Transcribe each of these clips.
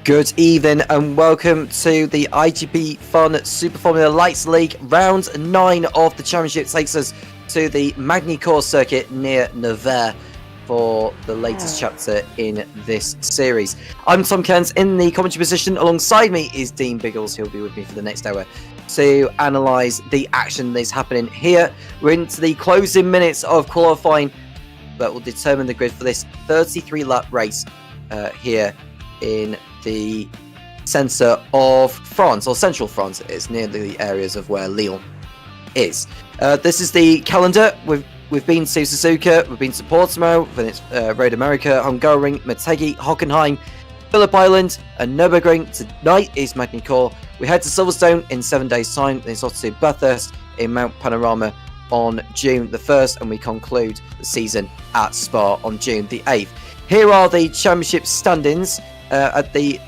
Good evening and welcome to the iGPFun Super Formula Lights League. Round 9 of the championship takes us to the Magny Cours circuit near Nevers for the latest chapter in this series. I'm Tom Cairns in the commentary position. Alongside me is Dean Biggles, who'll be with me for the next hour to analyse the action that's happening here. We're into the closing minutes of qualifying that will determine the grid for this 33-lap race here in the centre of France, or central France it is, near the areas of where Lyon is. This is the calendar. We've been to Suzuka, we've been to Portimao, then it's Road America, Hungaroring, Motegi, Hockenheim, Phillip Island, and Nürburgring. Tonight is Magny Cours. We head to Silverstone in 7 days' time, then it's off to Bathurst in Mount Panorama on June the 1st, and we conclude the season at Spa on June the 8th. Here are the championship standings at the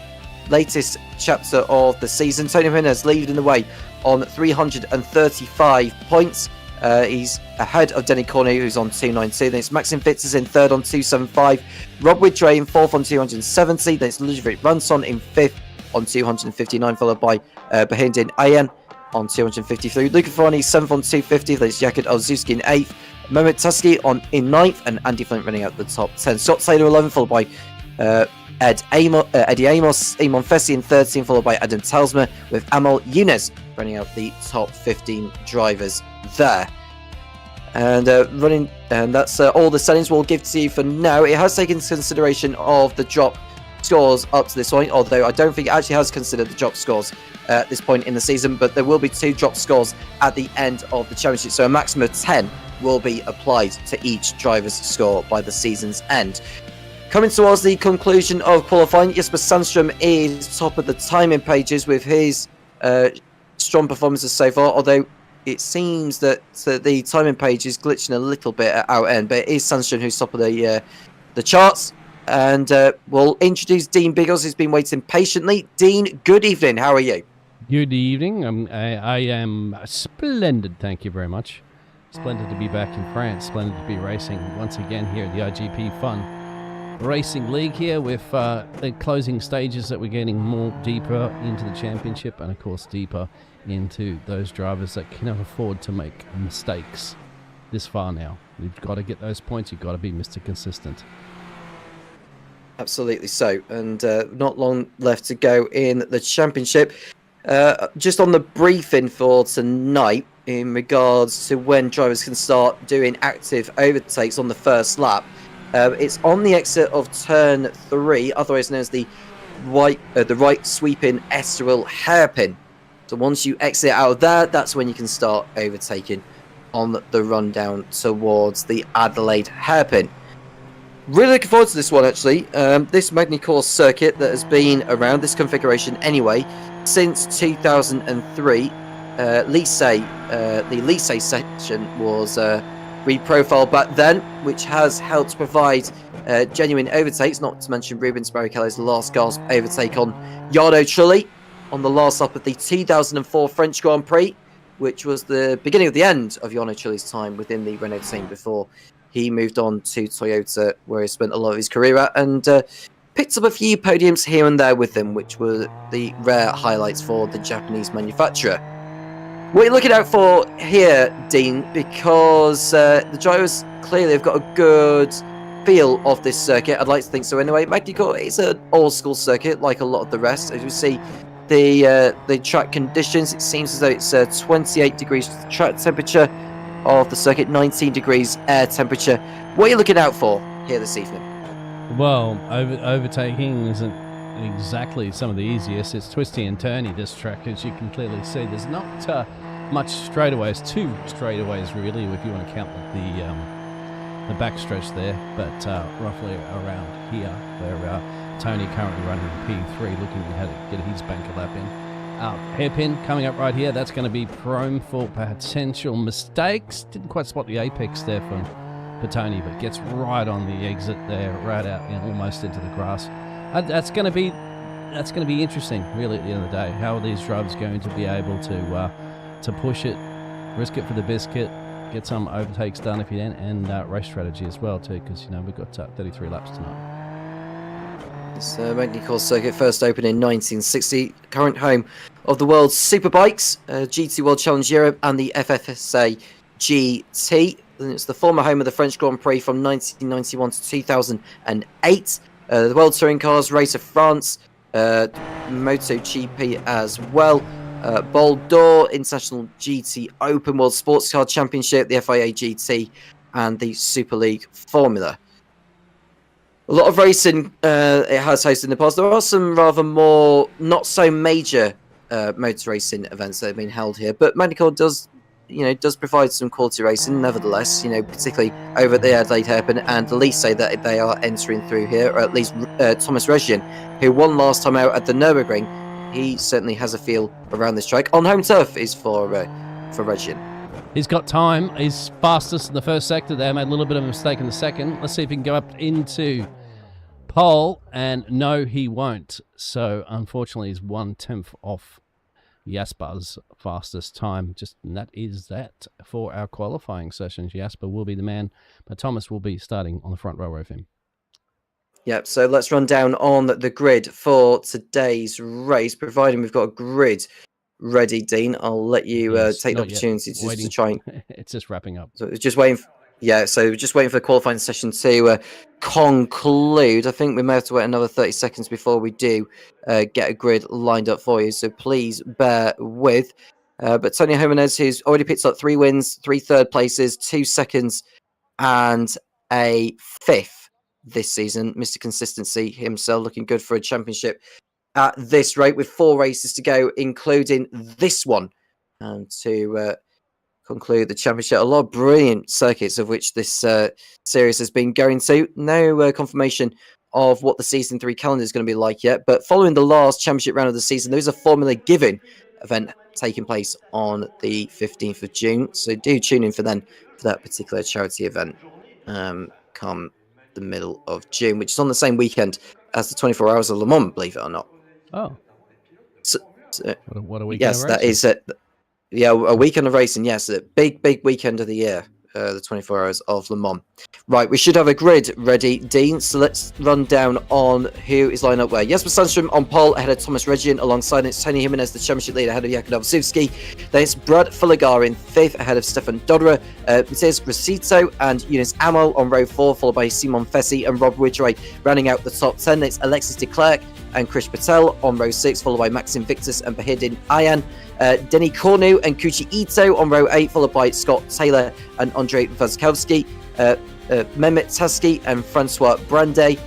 latest chapter of the season. Tony Jimenez leading the way on 335 points. He's ahead of Denny Corney, who's on 292. Then it's Maxim Fitz in third on 275. Rob Widray in fourth on 270. Then it's Ludovic Ranson in fifth on 259, followed by Bahindin Ayen on 253. Luca Ferrani seventh on 250. Then it's Jakub Olszewski in eighth. Mehmet Taski in ninth, and Andy Flint running out the top 10. Scott Taylor 11th, followed by Eddie Amos, Imon Fessi in 13, followed by Adam Talsma, with Amal Younes running out the top 15 drivers there. And that's all the settings we'll give to you for now. It has taken into consideration of the drop scores up to this point, although I don't think it actually has considered the drop scores at this point in the season, but there will be 2 drop scores at the end of the championship, so a maximum of 10 will be applied to each driver's score by the season's end. Coming towards the conclusion of qualifying, Jesper Sandström is top of the timing pages with his strong performances so far, although it seems that the timing page is glitching a little bit at our end, but it is Sandström who's top of the charts. And we'll introduce Dean Biggles, who's been waiting patiently. Dean, good evening. How are you? Good evening. I am splendid, thank you very much. Splendid to be back in France. Splendid to be racing once again here at the iGPFun Racing League here with the closing stages that we're getting more deeper into the championship, and of course deeper into those drivers that can afford to make mistakes this far now. You've got to get those points. You've got to be Mr. Consistent. Absolutely so, and not long left to go in the championship. Just on the briefing for tonight in regards to when drivers can start doing active overtakes on the first lap. It's on the exit of turn 3, otherwise known as the right sweeping estuarial hairpin. So once you exit out of there, that's when you can start overtaking on the run down towards the Adelaide hairpin. Really looking forward to this one, actually. This Magny Cours circuit that has been around, this configuration anyway, since 2003. The Lycée section was reprofiled back then, which has helped provide genuine overtakes, not to mention Rubens Barrichello's last gasp overtake on Jarno Trulli on the last lap of the 2004 French Grand Prix, which was the beginning of the end of Jarno Trulli's time within the Renault team before he moved on to Toyota, where he spent a lot of his career at, and picked up a few podiums here and there with them, which were the rare highlights for the Japanese manufacturer. What are you looking out for here, Dean? Because the drivers clearly have got a good feel of this circuit. I'd like to think so anyway. Magny Cours is an old-school circuit, like a lot of the rest. As you see, the track conditions, it seems as though it's 28 degrees track temperature of the circuit, 19 degrees air temperature. What are you looking out for here this evening? Well, overtaking isn't exactly some of the easiest. It's twisty and turny, this track, as you can clearly see. There's not much straightaways, 2 straightaways really, if you want to count the backstretch there, but roughly around here, where Tony currently running P3, looking to get his banker lap in. Hairpin coming up right here, that's going to be prone for potential mistakes. Didn't quite spot the apex there for Tony, but gets right on the exit there, right out almost into the grass. That's going to be interesting, really, at the end of the day. How are these drivers going to be able to push it, risk it for the biscuit, get some overtakes done if you can, and race strategy as well too, because we've got 33 laps tonight. This Magny Cours circuit first opened in 1960, current home of the world's superbikes, GT World Challenge Europe and the FFSA GT. And it's the former home of the French Grand Prix from 1991 to 2008. The World Touring Cars Race of France, MotoGP as well. Bol d'Or, International GT Open, World Sports Car Championship, the FIA GT, and the Super League Formula. A lot of racing it has hosted in the past. There are some rather more not so major motor racing events that have been held here, but Magny Cours does provide some quality racing nevertheless. Particularly over at the Adelaide Hairpin, and at least say that they are entering through here, or at least Thomas Reggian, who won last time out at the Nürburgring. He certainly has a feel around this track. On home turf is for Reggian. He's got time. He's fastest in the first sector there. Made a little bit of a mistake in the second. Let's see if he can go up into pole. And no, he won't. So, unfortunately, he's 1/10 off Jasper's fastest time. And that is that for our qualifying sessions. Jasper will be the man, but Thomas will be starting on the front row of him. Yep, so let's run down on the grid for today's race, providing we've got a grid ready, Dean. I'll let you take the opportunity to try and... It's just wrapping up. So just waiting... so just waiting for the qualifying session to conclude. I think we may have to wait another 30 seconds before we do get a grid lined up for you, so please bear with. But Tony Jimenez, who's already picked up 3 wins, 3 third places, 2 seconds, and a 5th this season. Mr. Consistency himself, looking good for a championship at this rate, with 4 races to go, including this one, to conclude the championship. A lot of brilliant circuits of which this series has been going to. No confirmation of what the season 3 calendar is going to be like yet, but following the last championship round of the season, there is a Formula Given event taking place on the 15th of June, so do tune in for that particular charity event come the middle of June, which is on the same weekend as the 24 Hours of Le Mans, believe it or not. Oh. So what a weekend. Yes, that is it. Yeah, a weekend of racing. Yes, a big weekend of the year. The 24 Hours of Le Mans. Right, we should have a grid ready, Dean. So let's run down on who is lined up where. Jesper Sandström on pole ahead of Thomas Reggian. Alongside it's Tony Jimenez, the championship leader, ahead of Jakub Owsiewski. Then it's Brad Fullegar in 5th ahead of Stefan Dodderer. Matthias Rosito and Eunice Amel on row 4, followed by Simon Fessy and Rob Ridgway rounding out the top 10. It's Alexis de Klerk and Krish Patel on row 6, followed by Maxim Victus and Bahidin Ayan. Denny Cornu and Kuchi Ito on row 8, followed by Scott Taylor and Andrei Vazkowski. Mehmet Taski and Francois Brandet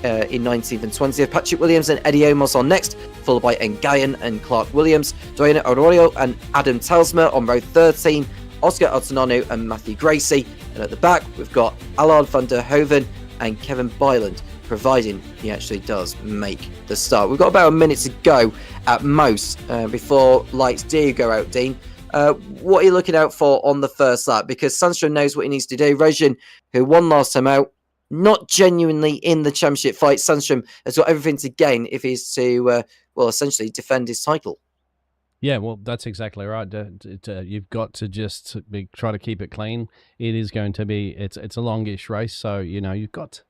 in 19th and 20th. Patrick Williams and Eddie Omos on next, followed by Ngayan and Clark Williams. Dwayne Arroyo and Adam Telsmer on row 13. Oscar Artananu and Matthew Gracie. And at the back, we've got Allard van der Hoven and Kevin Byland, providing he actually does make the start. We've got about a minute to go at most before lights do go out, Dean. What are you looking out for on the first lap? Because Sandström knows what he needs to do. Reggian, who won last time out, not genuinely in the championship fight. Sandström has got everything to gain if he's to, essentially defend his title. Yeah, well, that's exactly right. You've got to just try to keep it clean. It is going to be, it's a longish race, so, you've got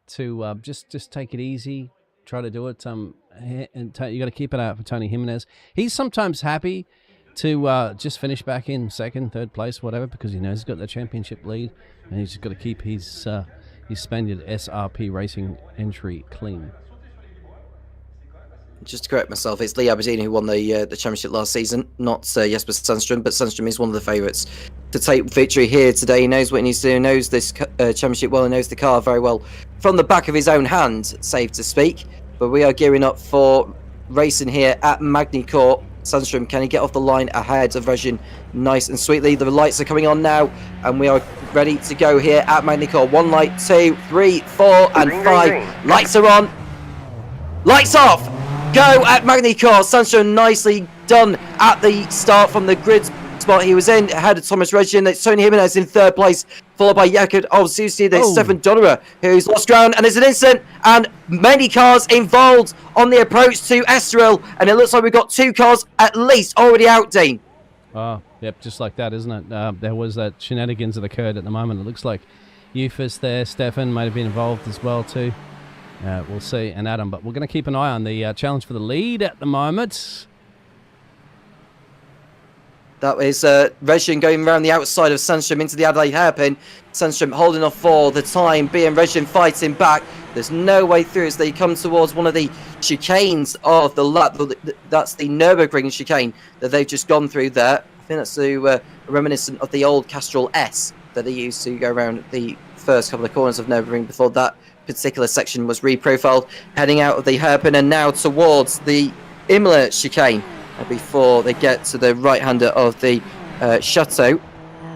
to just take it easy, try to do it. And you got to keep it out for Tony Jimenez. He's sometimes happy to just finish back in 2nd, 3rd place, whatever, because he knows he's got the championship lead, and he's just got to keep his Spaniard SRP Racing entry clean. Just to correct myself, it's Lee Aberdeen who won the championship last season, not Jesper Sandström, but Sandström is one of the favourites to take victory here today. He knows what he needs to do, knows this championship well, he knows the car very well from the back of his own hand, safe to speak. But we are gearing up for racing here at Magny Cours. Sandström, can he get off the line ahead of Reggian nice and sweetly? The lights are coming on now, and we are ready to go here at Magny Cours. 1 light, 2, 3, 4, and 5. Lights are on. Lights off. Go at Magny Cours. Sandström nicely done at the start from the grid spot he was in, ahead of Thomas Reggian. It's Tony Jimenez in 3rd place, followed by Jakub Owsiewski. There's Stefan Dodderer, who's lost ground, and there's an incident, and many cars involved on the approach to Estoril, and it looks like we've got 2 cars at least already out, Dean. Yep, just like that, isn't it? There was that shenanigans that occurred at the moment. It looks like Eufus there, Stefan might have been involved as well too. We'll see, and Adam, but we're going to keep an eye on the challenge for the lead at the moment. That is Regin going around the outside of Sandstrom into the Adelaide hairpin. Sandstrom holding off for the time being. Regin fighting back. There's no way through as they come towards one of the chicanes of the lap. That's the Nürburgring chicane that they've just gone through there. I think that's reminiscent of the old Castrol S that they used to go around the first couple of corners of Nürburgring before that particular section was reprofiled. Heading out of the hairpin and now towards the Imola chicane before they get to the right-hander of the Chateau.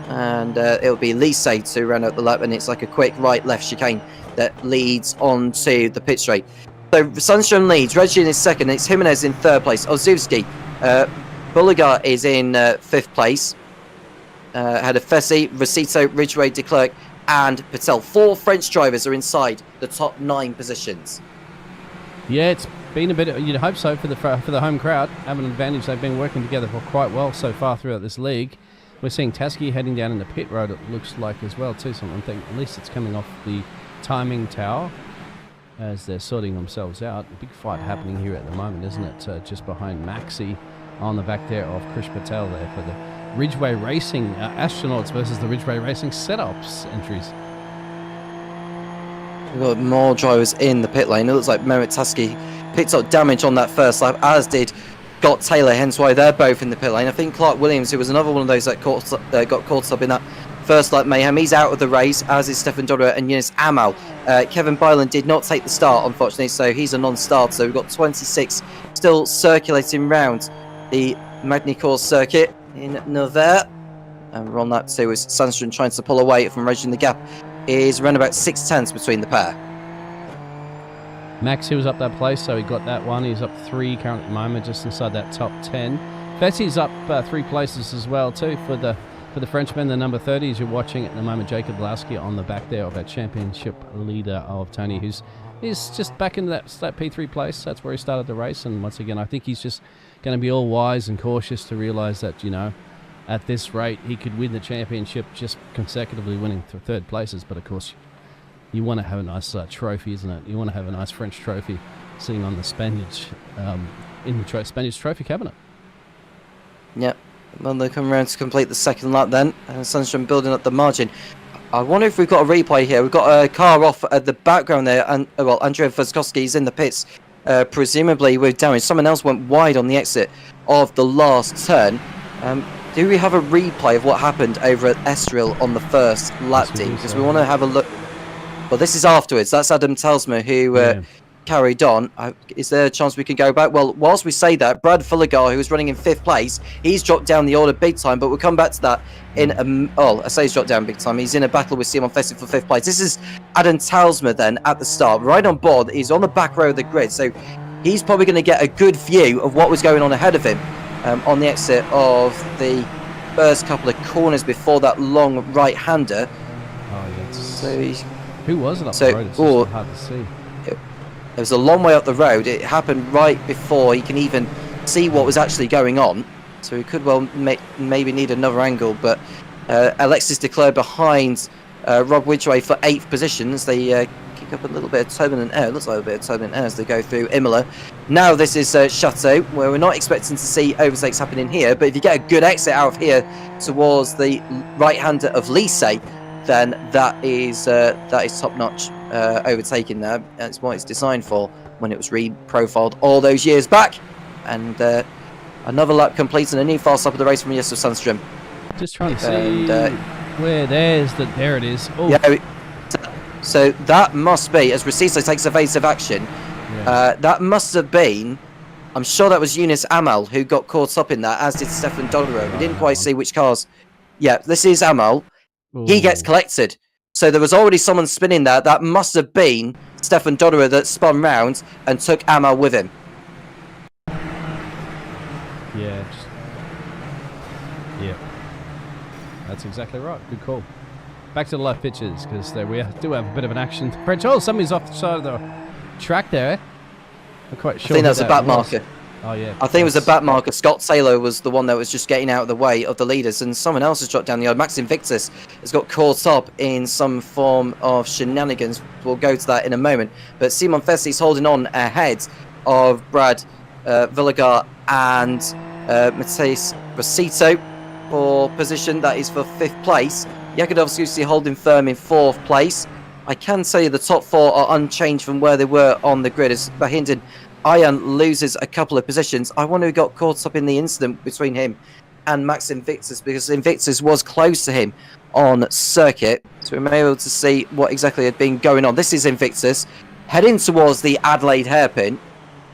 And it'll be Lise to round out the lap, and it's like a quick right-left chicane that leads on to the pit straight. So Sandstrom leads, Regin is second, it's Jimenez in third place, Ozuvsky, Bulligar is in fifth place, had a Fessy, Rosito, Ridgway, de Klerk, and Patel. 4 French drivers are inside the top 9 positions. Yeah, it's been a bit, you'd hope so for the home crowd, having an advantage. They've been working together for quite well so far throughout this league. We're seeing Tasky heading down in the pit road, it looks like, as well too. So I think at least it's coming off the timing tower as they're sorting themselves out. A big fight happening here at the moment, isn't it? Just behind Maxi on the back there of Krish Patel there for the Ridgeway Racing astronauts versus the Ridgeway Racing setups entries. We've got more drivers in the pit lane. It looks like Mehmet Tasky picked up damage on that first lap, as did Scott Taylor, hence why they're both in the pit lane. I think Clark Williams, who was another one of those that got caught up in that first lap mayhem, he's out of the race, as is Stefan Dodder and Yunus Amal. Kevin Byland did not take the start, unfortunately, so he's a non-starter. So we've got 26 still circulating round the Magny Cours circuit in Nevers. And we're on lap 2 as Sandstrom trying to pull away from Regin. The gap is around about 6/10 between the pair. Max, he was up that place, so he got that one. He's up 3 currently at the moment, just inside that top 10. Fessy's up 3 places as well too for the Frenchman, the number 30, as you're watching at the moment. Jacob Lowski on the back there of that championship leader of Tony, who's just back into that P3 place. That's where he started the race, and once again, I think he's just going to be all wise and cautious to realise that, you know, at this rate, he could win the championship just consecutively winning 3rd places. But of course, you want to have a nice trophy, isn't it? You want to have a nice French trophy sitting on the Spanish, in the Spanish trophy cabinet. Yep. Well, they come around to complete the second lap then. And Sandstrom building up the margin. I wonder if we've got a replay here. We've got a car off at the background there. And well, Andrea Voskowski is in the pits, presumably with damage. Someone else went wide on the exit of the last turn. Do we have a replay of what happened over at Estoril on the first lap, Dean? Because we want to have a look. Well, this is afterwards. That's Adam Telsma who carried on. Is there a chance we can go back? Well, whilst we say that, Brad Fulligar, who was running in 5th place, he's dropped down the order big time, but we'll come back to that in I say he's dropped down big time. He's in a battle with Simon Fessi for 5th place. This is Adam Telsma then at the start, right on board. He's on the back row of the grid, so he's probably going to get a good view of what was going on ahead of him on the exit of the first couple of corners before that long right-hander. Oh, yes. So who was it up the road? It's just hard to see. It was a long way up the road. It happened right before he can even see what was actually going on. So he could well maybe need another angle. But Alexis de Klerk behind Rob Widgway for 8th position as they kick up a little bit of turbulent air. It looks like a bit of turbulent air as they go through Imola. Now this is Chateau, where we're not expecting to see overtakes happening here. But if you get a good exit out of here towards the right-hander of Lise, then that is top-notch overtaking there. That's what it's designed for when it was re-profiled all those years back. And another lap completes and a new fast lap of the race from Jesper Sandstrom. Just trying to see where there it is. Oh. Yeah, so that must be, as Rosito takes evasive action, that must have been, I'm sure that was Yunus Amal who got caught up in that, as did Stefan Dodero. We didn't quite see which cars. Yeah, this is Amal. Ooh. He gets collected. So there was already someone spinning there. That must have been Stefan Dodero that spun round and took Amal with him. Yeah. Yeah. That's exactly right. Good call. Back to the live pictures, because we do have a bit of an action. French, somebody's off the side of the track there. I'm quite sure. I think that's a back marker. Oh, yeah. I think it was a back marker. Scott Taylor was the one that was just getting out of the way of the leaders, and someone else has dropped down the yard. Max Invictus has got caught up in some form of shenanigans. We'll go to that in a moment. But Simon Fessi's holding on ahead of Brad Villagar and Mateus Rosito for position. That is for 5th place. Yakudovsky holding firm in 4th place. I can say the top 4 are unchanged from where they were on the grid as Bahinden Ian loses a couple of positions. I wonder who got caught up in the incident between him and Max Invictus, because Invictus was close to him on circuit. So we may be able to see what exactly had been going on. This is Invictus heading towards the Adelaide hairpin.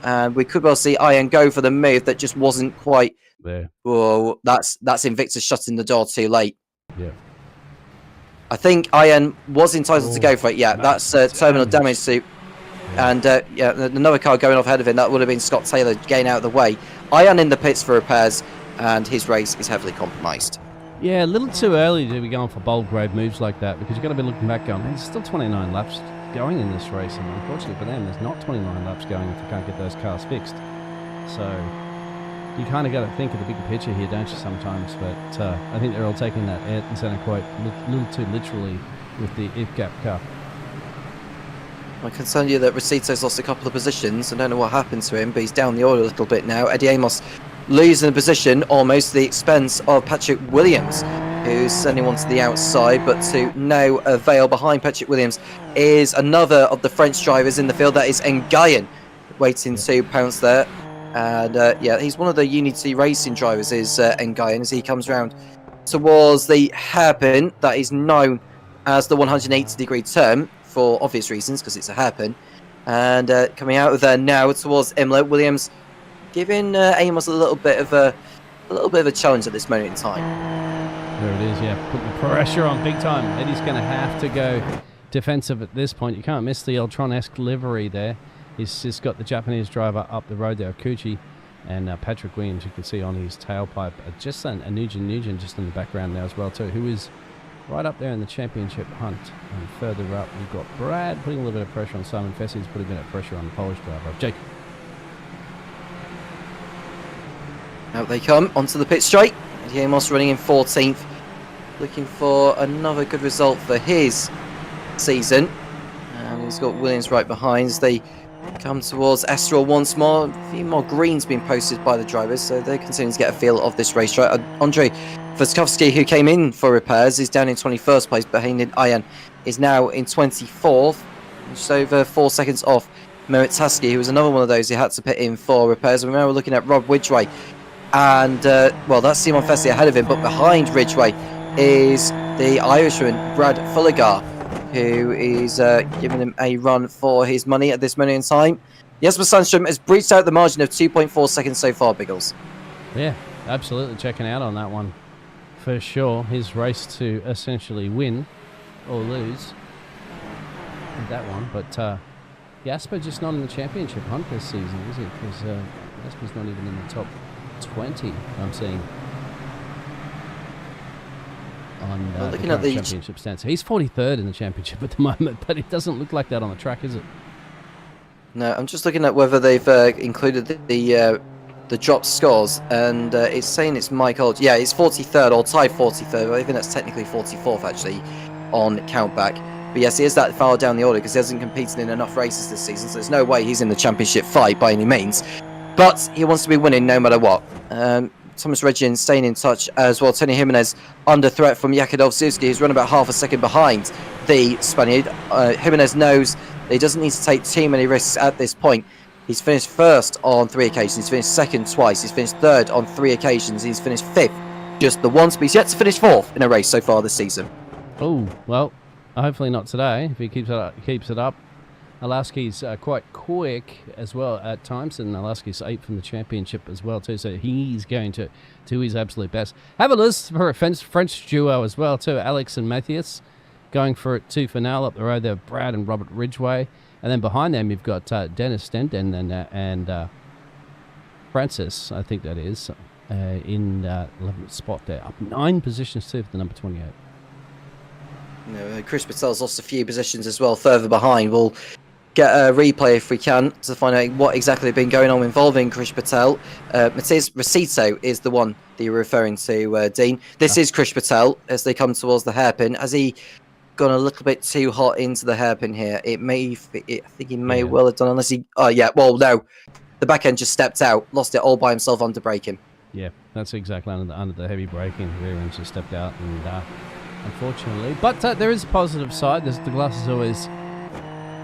And we could well see Ian go for the move that just wasn't quite there. Oh, that's Invictus shutting the door too late. Yeah. I think Ian was entitled to go for it. Yeah, that's terminal damage to... And yeah, another car going off ahead of him. That would have been Scott Taylor getting out of the way. Ian in the pits for repairs, and his race is heavily compromised. Yeah, a little too early to be going for bold grade moves like that, because you've got to be looking back going, there's still 29 laps going in this race, and unfortunately for them, there's not 29 laps going if you can't get those cars fixed. So you kind of got to think of the bigger picture here, don't you, sometimes? But I think they're all taking that Ayrton Senna quote a little too literally with the IFGAP car. I can tell you that Rosito's lost a couple of positions. I don't know what happened to him, but he's down the order a little bit now. Eddie Amos losing a position almost at the expense of Patrick Williams, who's sending one to the outside, but to no avail. Behind Patrick Williams is another of the French drivers in the field. That is Nguyen, waiting to pounce there. And yeah, he's one of the Unity Racing drivers, is Nguyen, as he comes round towards the hairpin that is known as the 180-degree turn, for obvious reasons, because it's a hairpin. And coming out of there now towards Imler, Williams giving Amos a little bit of a challenge at this moment in time. There it is, yeah, putting the pressure on big time. Eddie's going to have to go defensive at this point. You can't miss the Eltron-esque livery there. He's just got the Japanese driver up the road there, Kuchi, and Patrick Williams, you can see on his tailpipe. Just a Nugent just in the background there as well too, who is right up there in the championship hunt. And further up, we've got Brad putting a little bit of pressure on Simon Fessy. He's putting a bit of pressure on the Polish driver, Jake. Out they come onto the pit straight. Eddie Amos running in 14th, looking for another good result for his season. And he's got Williams right behind as they come towards Estoril once more. A few more greens being posted by the drivers, so they're continuing to get a feel of this racetrack. Andrei Voskovsky, who came in for repairs, is down in 21st place. Behind Ian is now in 24th, just over 4 seconds off Merit Taski, who was another one of those who had to pit in for repairs. And now we're looking at Rob Ridgway, and well, that's Simon Fessy ahead of him, but behind Ridgway is the Irishman Brad Fulligar, who is giving him a run for his money at this moment in time. Jesper Sandström has breached out the margin of 2.4 seconds so far, Biggles. Yeah, absolutely checking out on that one for sure. His race to essentially win or lose with that one, but Jasper just not in the championship hunt this season, is he? Because Jasper's not even in the top 20, I'm seeing. On looking at the championship stance. He's 43rd in the championship at the moment, but it doesn't look like that on the track, is it? No, I'm just looking at whether they've included the drop scores, and it's saying it's Mike Old. Yeah, it's 43rd, or tied 43rd. I think that's technically 44th actually on countback. But yes, he is that far down the order because he hasn't competed in enough races this season, so there's no way he's in the championship fight by any means. But he wants to be winning no matter what. Thomas Regin staying in touch as well. Tony Jimenez under threat from Jakub Suski, who's run about half a second behind the Spaniard. Jimenez knows that he doesn't need to take too many risks at this point. He's finished first on 3 occasions. He's finished second twice. He's finished third on 3 occasions. He's finished fifth just the once, but he's yet to finish fourth in a race so far this season. Oh, well, hopefully not today. If he keeps it up. Alaski's quite quick as well at times, and Alaski's 8th in the championship as well too, so he's going to do his absolute best. Have a list for a French duo as well too, Alex and Matthias going for it too for now. Up the road there, Brad and Robert Ridgway, and then behind them you've got Dennis Stenden and Francis, I think that is, in 11th spot there, up 9 positions too for the number 28. Chris Patel's lost a few positions as well further behind. We'll get a replay if we can to find out what exactly has been going on involving Krish Patel. Matthias Rosito is the one that you're referring to, Dean. This is Krish Patel as they come towards the hairpin. Has he gone a little bit too hot into the hairpin here? I think he may well have done, unless he... Oh, yeah, well, no. The back end just stepped out, lost it all by himself onto braking. Yeah, that's exactly under the heavy braking. The rear end just stepped out, and unfortunately. But there is a positive side. The glass is always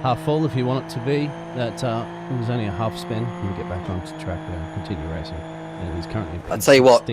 half full if you want it to be. That it was only a half spin. You can get back onto track and continue racing. And he's currently I'll tell you what.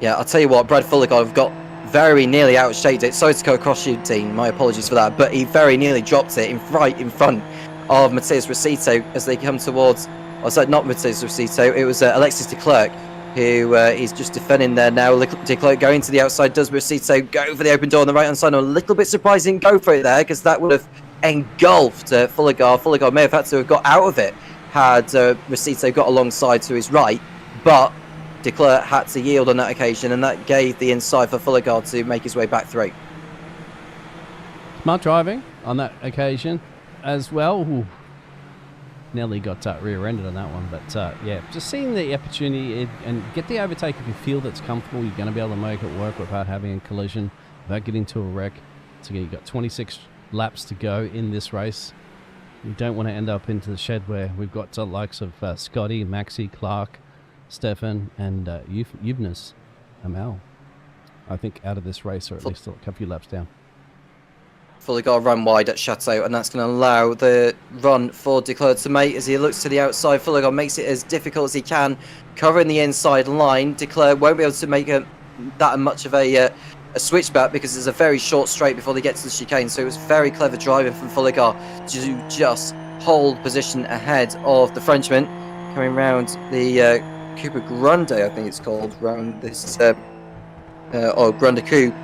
Yeah, I'll tell you what. Brad Fullergard got very nearly outshaded it. Sorry to go across you, Dean. My apologies for that. But he very nearly dropped it right in front of Matthias Rosito as they come towards. Oh, sorry, not Matthias Rosito. It was Alexis de Klerk, who is just defending there now. De Klerk going to the outside. Does Rosito go for the open door on the right hand side? I'm a little bit surprised he didn't go for it there, because that would have engulfed Fullergard. Fullergard may have had to have got out of it had Rosito got alongside to his right, but de Klerk had to yield on that occasion, and that gave the inside for Fullergard to make his way back through. Smart driving on that occasion as well. Ooh. Nearly got rear-ended on that one, but yeah, just seeing the opportunity and get the overtake if you feel that's comfortable. You're going to be able to make it work without having a collision, without getting to a wreck. So you've got 26 laps to go in this race. You don't want to end up into the shed where we've got the likes of Scotty, Maxi, Clark, Stefan, and Eunice Amel, I think, out of this race, or at least a couple laps down. Fullergard run wide at Chateau, and that's going to allow the run for de Klerk to make as he looks to the outside. Fullergard makes it as difficult as he can, covering the inside line. De Klerk won't be able to make that much of a switchback because there's a very short straight before they get to the chicane. So it was very clever driving from Fullergard to just hold position ahead of the Frenchman, coming round the Cooper Grande, I think it's called, round this or Grande Coupe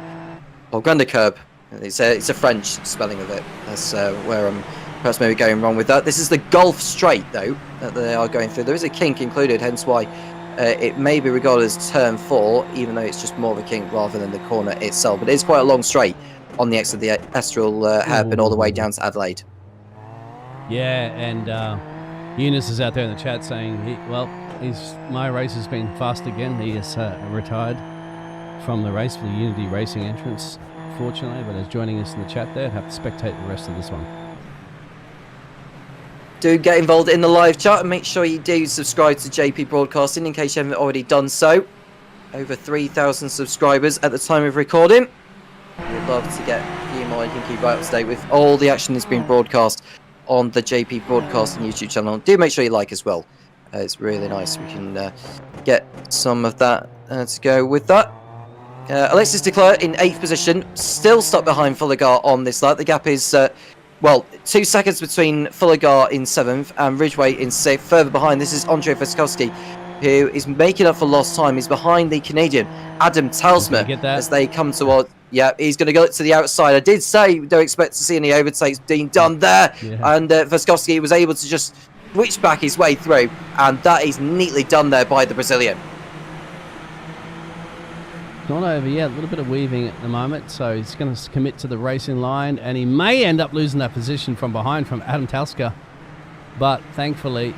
or Grande Curb. It's a French spelling of it. That's where I'm perhaps maybe going wrong with that. This is the Gulf Straight, though, that they are going through. There is a kink included, hence why it may be regarded as turn 4, even though it's just more of a kink rather than the corner itself. But it is quite a long straight on the exit of the Estral hairpin all the way down to Adelaide. Yeah, and Eunice is out there in the chat saying, my race has been fast again. He is retired from the race for the Unity Racing entrance, fortunately, but is joining us in the chat there. Have to spectate the rest of this one. Do get involved in the live chat and make sure you do subscribe to JP Broadcasting in case you haven't already done so. Over 3,000 subscribers at the time of recording. We'd love to get a few more. You can keep right up to date with all the action that's been broadcast on the JP Broadcasting YouTube channel. Do make sure you like as well. It's really nice. We can get some of that to go with that. Alexis de Klerk in 8th position, still stuck behind Fullergard on this lap. The gap is, 2 seconds between Fullergard in 7th and Ridgway in 6th. Further behind, this is Andrei Voskowski, who is making up for lost time. He's behind the Canadian Adam Talsma as they come towards. Yeah, he's going to go to the outside. I did say don't expect to see any overtakes being done there. Yeah. And Voskowski was able to just switch back his way through, and that is neatly done there by the Brazilian. Not over yet, a little bit of weaving at the moment, so he's going to commit to the racing line, and he may end up losing that position from behind from Adam Talska, but thankfully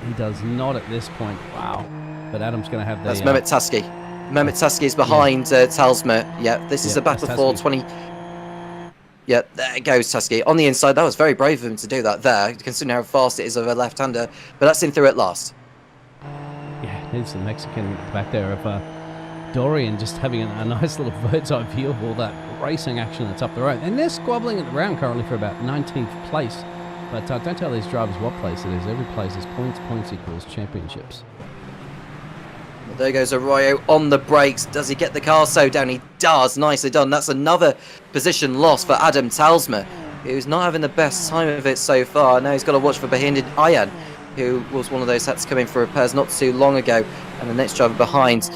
he does not at this point. Wow. But Adam's going to have the... That's Mehmet Taski. Mehmet Taski is behind Talsma. Yeah, this is a battle for 20... Yeah, there goes Taski. On the inside, that was very brave of him to do that there, considering how fast it is of a left-hander, but that's in through at last. Yeah, here's the Mexican back there of... Dorian just having a nice little bird's eye view of all that racing action that's up the road. And they're squabbling at the round currently for about 19th place. But don't tell these drivers what place it is. Every place is points. Points equals championships. Well, there goes Arroyo on the brakes. Does he get the car so down? He does. Nicely done. That's another position loss for Adam Talsma, who's not having the best time of it so far. Now he's got to watch for Bahindid Ayan, who was one of those had to come in for repairs not too long ago. And the next driver behind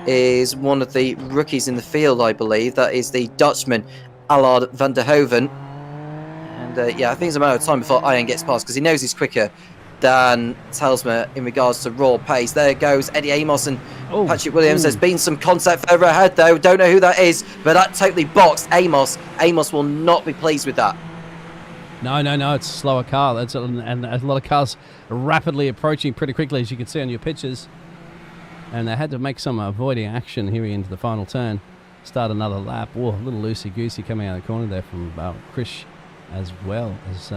is one of the rookies in the field, I believe. That is the Dutchman, Allard van der Hoven. And yeah, I think it's a matter of time before Ian gets past, because he knows he's quicker than Talsma in regards to raw pace. There goes Eddie Amos and Patrick Williams. There's been some contact further ahead, though. Don't know who that is, but that totally boxed Amos. Amos will not be pleased with that. No, it's a slower car. And a lot of cars are rapidly approaching pretty quickly, as you can see on your pictures. And they had to make some avoiding action here into the final turn. Start another lap. Whoa, a little loosey-goosey coming out of the corner there from Krish, as well as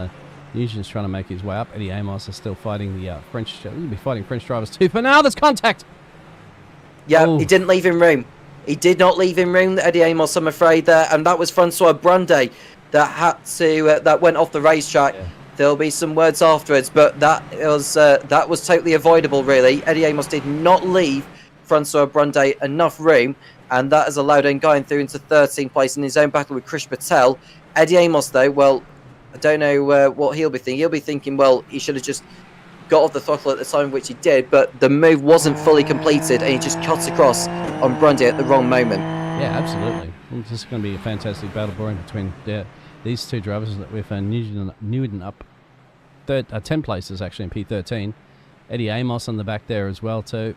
Nugent's trying to make his way up. Eddie Amos is still fighting the French. He'll be fighting French drivers too. But now there's contact. Yeah, he didn't leave him room. He did not leave him room, Eddie Amos, I'm afraid, there. And that was Francois Brandet that had to that went off the racetrack. Yeah. There'll be some words afterwards, but that was totally avoidable, really. Eddie Amos did not leave Francois Brandet enough room, and that has allowed him going through into 13th place in his own battle with Krish Patel. Eddie Amos, though, well, I don't know what he'll be thinking. He'll be thinking, well, he should have just got off the throttle at the time, which he did, but the move wasn't fully completed, and he just cut across on Brandet at the wrong moment. Yeah, absolutely. This is going to be a fantastic battle brewing between these two drivers, with Newton up 10 places actually in P13. Eddie Amos on the back there as well too.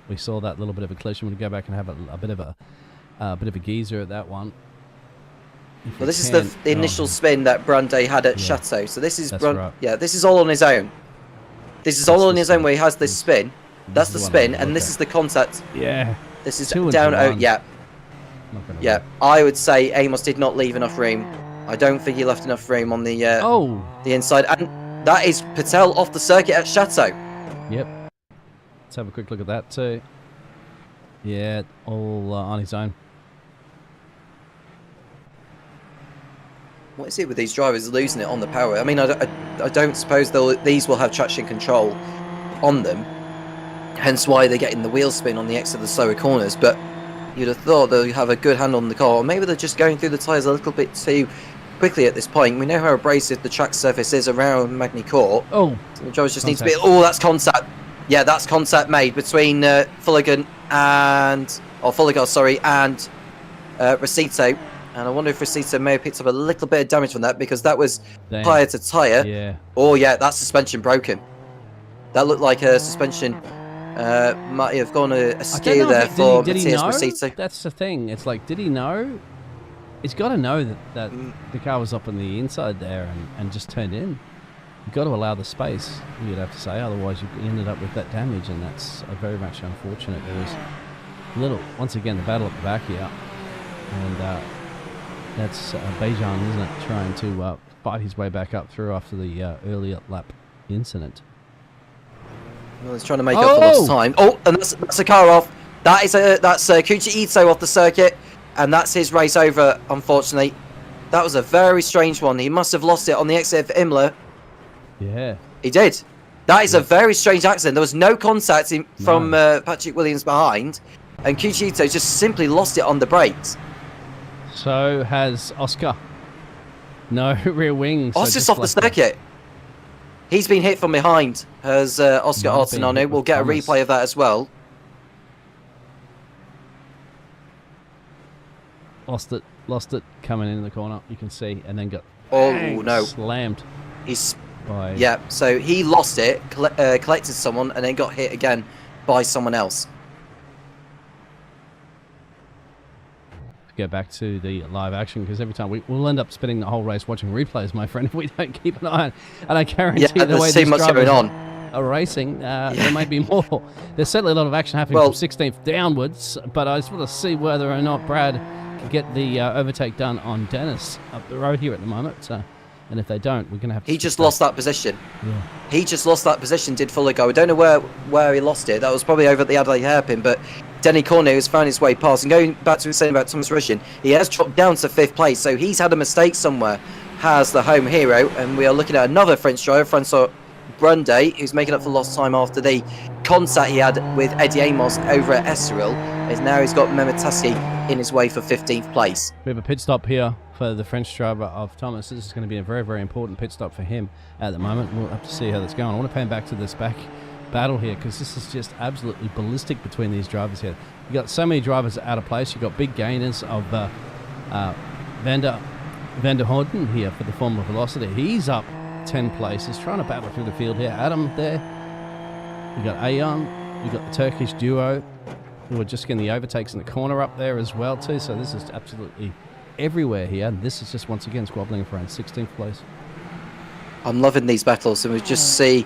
We saw that little bit of a collision. We'll go back and have a bit of a geezer at that one. Well, this is the initial spin that Brandet had at Chateau. So this is right. Yeah, this is all on his own. This is all on his own where he has this spin. That's the spin, and this is the contact. Yeah. This is down. Oh, yeah. Yeah, I would say Amos did not leave enough room. I don't think he left enough room on the inside, and that is Patel off the circuit at Chateau. Yep. Let's have a quick look at that too. Yeah, all on his own. What is it with these drivers losing it on the power? I mean, I don't suppose these will have traction control on them, hence why they're getting the wheel spin on the exit of the slower corners, but you'd have thought they'll have a good hand on the car, or maybe they're just going through the tyres a little bit too quickly at this point. We know how abrasive the track surface is around Magny Cours. Oh, so the drivers just need to be. Oh, that's contact. Yeah, that's contact made between Fulligan and Rosito. And I wonder if Rosito may have picked up a little bit of damage from that, because that was tyre to tyre. Yeah. Oh yeah, that suspension broken. That looked like a suspension might have gone askew there for Matthias Rosito. That's the thing. It's like, did he know? He's got to know that the car was up on the inside there and just turned in. You've got to allow the space, you'd have to say, otherwise you ended up with that damage, and that's very much unfortunate. There was once again, the battle at the back here, and that's Bejan, isn't it, trying to fight his way back up through after the earlier lap incident. Well, he's trying to make up for lost time. Oh, and that's a car off. That's Kuchi Ito off the circuit, and that's his race over, unfortunately. That was a very strange one. He must have lost it on the exit of Imola. Yeah. He did. That is a very strange accident. There was no contact from Patrick Williams behind, and Kuchi Ito just simply lost it on the brakes. So has Oscar. No rear wing. So Oscar's off the circuit. He's been hit from behind, as Oscar Artanano. We'll get a replay of that as well. Lost it coming in the corner, you can see, and then got slammed. Yeah, so he lost it, collected someone, and then got hit again by someone else. Go back to the live action, because every time we'll end up spending the whole race watching replays, my friend, if we don't keep an eye on. And I guarantee the way these drivers are racing, there may be more. There's certainly a lot of action happening from 16th downwards, but I just want to see whether or not Brad can get the overtake done on Dennis up the road here at the moment. And if they don't, we're going to have to... He just lost that position. Yeah. He just lost that position, did Fulligo. I don't know where he lost it. That was probably over at the Adelaide hairpin, but Denny Cornet has found his way past. And going back to what he was saying about Thomas Rushin, he has dropped down to 5th place, so he's had a mistake somewhere, has the home hero. And we are looking at another French driver, Francois Brandet, who's making up for lost time after the contact he had with Eddie Amos over at Estoril. As now he's got Mehmet Taski in his way for 15th place. We have a pit stop here for the French driver of Thomas. This is going to be a very, very important pit stop for him at the moment. We'll have to see how that's going. I want to pan back to this back battle here, because this is just absolutely ballistic between these drivers here. You've got so many drivers out of place. You've got big gainers of Van der Hoorn here for the Formula Velocity. He's up 10 places, trying to battle through the field here. Adam there. You've got Ayan. You've got the Turkish duo who are just getting the overtakes in the corner up there as well too. So this is absolutely everywhere here. And this is just once again squabbling for around 16th place. I'm loving these battles, and we just see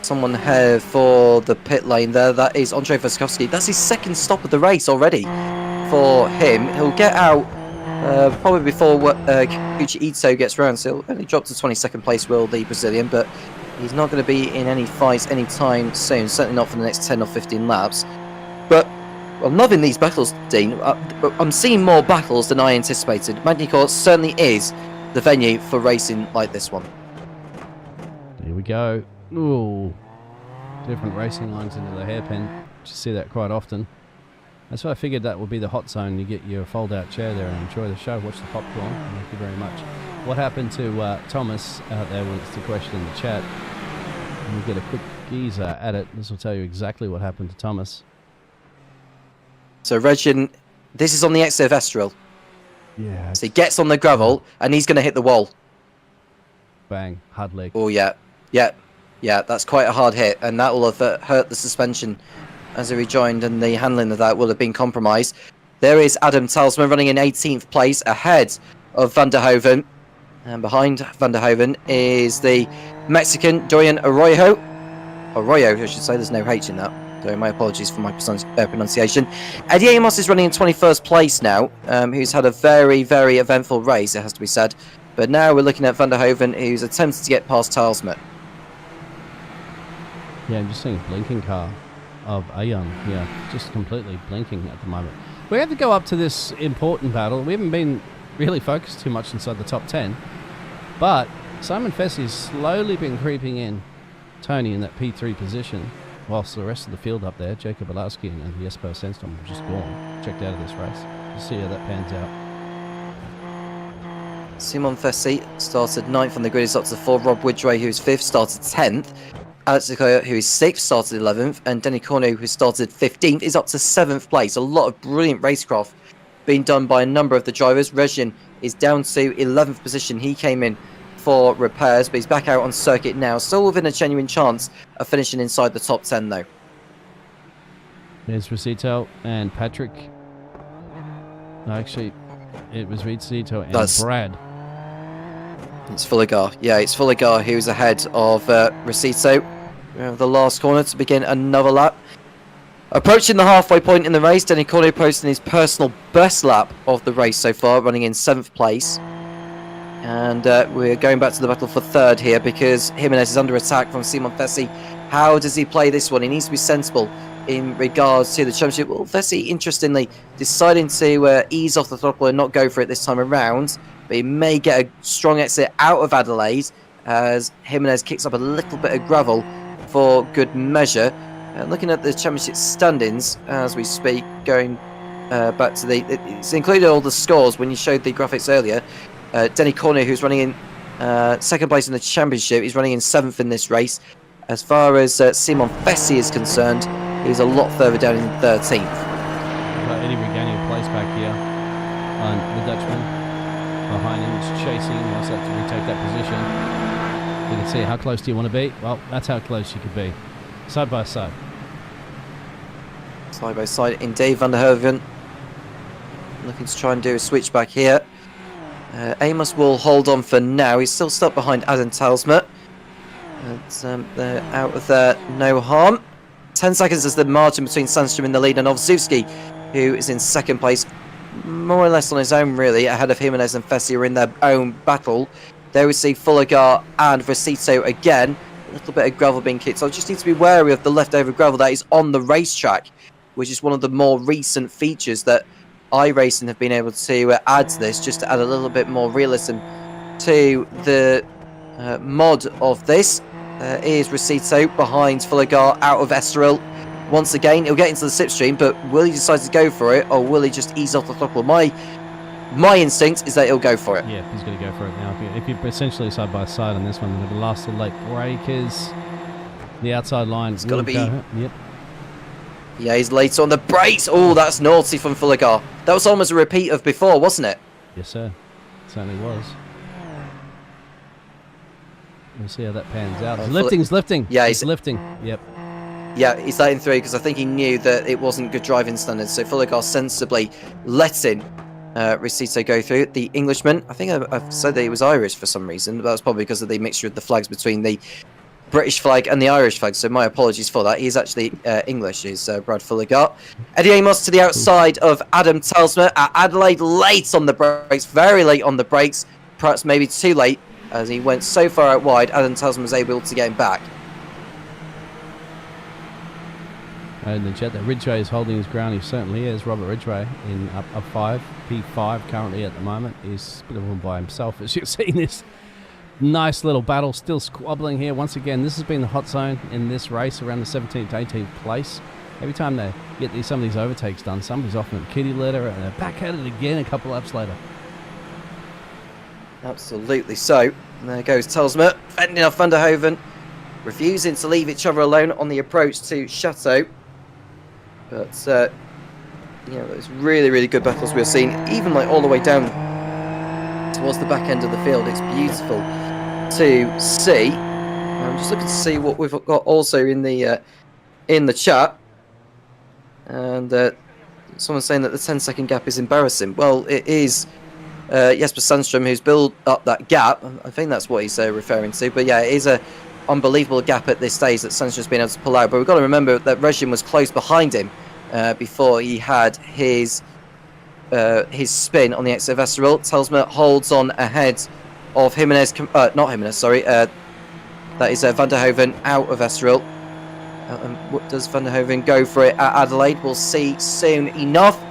someone here for the pit lane there. That is Andrzej Waskowski. That's his second stop of the race already for him. He'll get out probably before Kikuchi Ito gets round, so he'll only drop to 22nd place, will the Brazilian, but he's not going to be in any fights anytime soon, certainly not for the next 10 or 15 laps. But I'm loving these battles, Dean. I'm seeing more battles than I anticipated. Magny Cours certainly is the venue for racing like this one. Here we go. Ooh, different racing lines into the hairpin. You see that quite often. That's why I figured that would be the hot zone. You get your fold-out chair there and enjoy the show. Watch the popcorn. Thank you very much. What happened to Thomas out there was the question in the chat. And we get a quick geezer at it. This will tell you exactly what happened to Thomas. So Regin, this is on the exit of Estoril. Yeah. So he gets on the gravel and he's going to hit the wall. Bang, hard leg. Oh yeah, that's quite a hard hit, and that will have hurt the suspension as he rejoined, and the handling of that will have been compromised. There is Adam Talisman running in 18th place ahead of Van der Hoeven, and behind Van der Hoeven is the Mexican Dorian Arroyo, I should say. There's no H in that. So my apologies for my pronunciation. Eddie Amos is running in 21st place now, who's had a very, very eventful race, it has to be said. But now we're looking at Van der Hoeven, who's attempted to get past Talisman. Yeah, I'm just seeing a blinking car of Ayan. Yeah, just completely blinking at the moment. We have to go up to this important battle. We haven't been really focused too much inside the top 10. But Simon Fessie's slowly been creeping in Tony in that P3 position, whilst the rest of the field up there, Jacob Alowski and Jesper Sandstrom, have just gone, checked out of this race. We'll see how that pans out. Simon Fessie started 9th on the grid, is up to 4. Rob Widgway, who's 5th, started 10th. Alex Sequoia, who is 6th, started 11th. And Denny Cornu, who started 15th, is up to 7th place. A lot of brilliant racecraft being done by a number of the drivers. Regin is down to 11th position. He came in for repairs, but he's back out on circuit now. Still within a genuine chance of finishing inside the top 10, though. There's Rosito and Patrick. No, actually, it was Rosito and Brad. It's Fulligar. Yeah, it's Fulligar who's ahead of Rosito. We have the last corner to begin another lap. Approaching the halfway point in the race, Denny Cornu posting his personal best lap of the race so far, running in 7th place. And we're going back to the battle for 3rd here because Jimenez is under attack from Simon Fessie. How does he play this one? He needs to be sensible in regards to the championship. Well, Fessie, interestingly, deciding to ease off the throttle and not go for it this time around. But he may get a strong exit out of Adelaide as Jimenez kicks up a little bit of gravel for good measure. Looking at the championship standings as we speak, going back to it's included all the scores when you showed the graphics earlier. Denny Cornu, who's running in 2nd place in the championship, he's running in 7th in this race. As far as Simon Fessie is concerned, he's a lot further down in 13th. Eddie regaining place back here on the Dutchman. Behind him, is chasing, wants that to retake that position. You can see how close do you want to be? Well, that's how close you could be. Side by side. Side by side indeed. Van der Hoeven looking to try and do a switch back here. Amos will hold on for now. He's still stuck behind Adam Talisman. They're out of there, no harm. 10 seconds is the margin between Sandstrom in the lead and Ovzewski, who is in 2nd place, more or less on his own, really, ahead of Jimenez and Fessie are in their own battle. There we see Fulligar and Rosito again. A little bit of gravel being kicked, so I just need to be wary of the leftover gravel that is on the racetrack, which is one of the more recent features that iRacing have been able to add to this, just to add a little bit more realism to the mod of this. Is Rosito behind Fulligar out of Estoril. Once again, he'll get into the slipstream, but will he decide to go for it, or will he just ease off the throttle? My instinct is that he'll go for it. Yeah, he's going to go for it now. If you're essentially side by side on this one, the last of the late breakers, the outside line. It's got to be. Yep. Yeah, he's late on the brakes. Oh, that's naughty from Fulligar. That was almost a repeat of before, wasn't it? Yes, sir. It certainly was. We'll see how that pans out. He's lifting. Yeah, he's lifting. Yep. Yeah, he's letting through because I think he knew that it wasn't good driving standards. So Fulligar sensibly lets in Ricito go through. The Englishman, I think I've said that he was Irish for some reason. That was probably because of the mixture of the flags between the British flag and the Irish flag, so my apologies for that. He's actually English, is Brad Fullergart. Eddie Amos to the outside of Adam Telsmer. Adelaide late on the brakes, very late on the brakes, perhaps maybe too late, as he went so far out wide, Adam Telsmer was able to get him back. And the jet that Ridgway is holding his ground, he certainly is. Robert Ridgway in up 5, P5 currently at the moment. He's a bit of one by himself, as you've seen this nice little battle, still squabbling here. Once again, this has been the hot zone in this race around the 17th to 18th place. Every time they get some of these overtakes done, somebody's off in a kitty litter and they're back at it again a couple laps later. Absolutely so. And there goes Telsmer, fending off Van der Hoeven, refusing to leave each other alone on the approach to Chateau. But, you know, those really, really good battles we're seeing, even like all the way down towards the back end of the field. It's beautiful to see. I'm just looking to see what we've got also in the chat, and someone's saying that the 10-second gap is embarrassing. Well, it is Jesper Sandström who's built up that gap. I think that's what he's referring to. But yeah, it is a unbelievable gap at this stage that Sandström's been able to pull out. But we've got to remember that Regin was close behind him before he had his spin on the exit of Estoril. Telsmer holds on ahead of Jimenez, not Jimenez, sorry. That is Van der Hoeven out of Estoril. What does Van der Hoeven go for it at Adelaide? We'll see soon enough.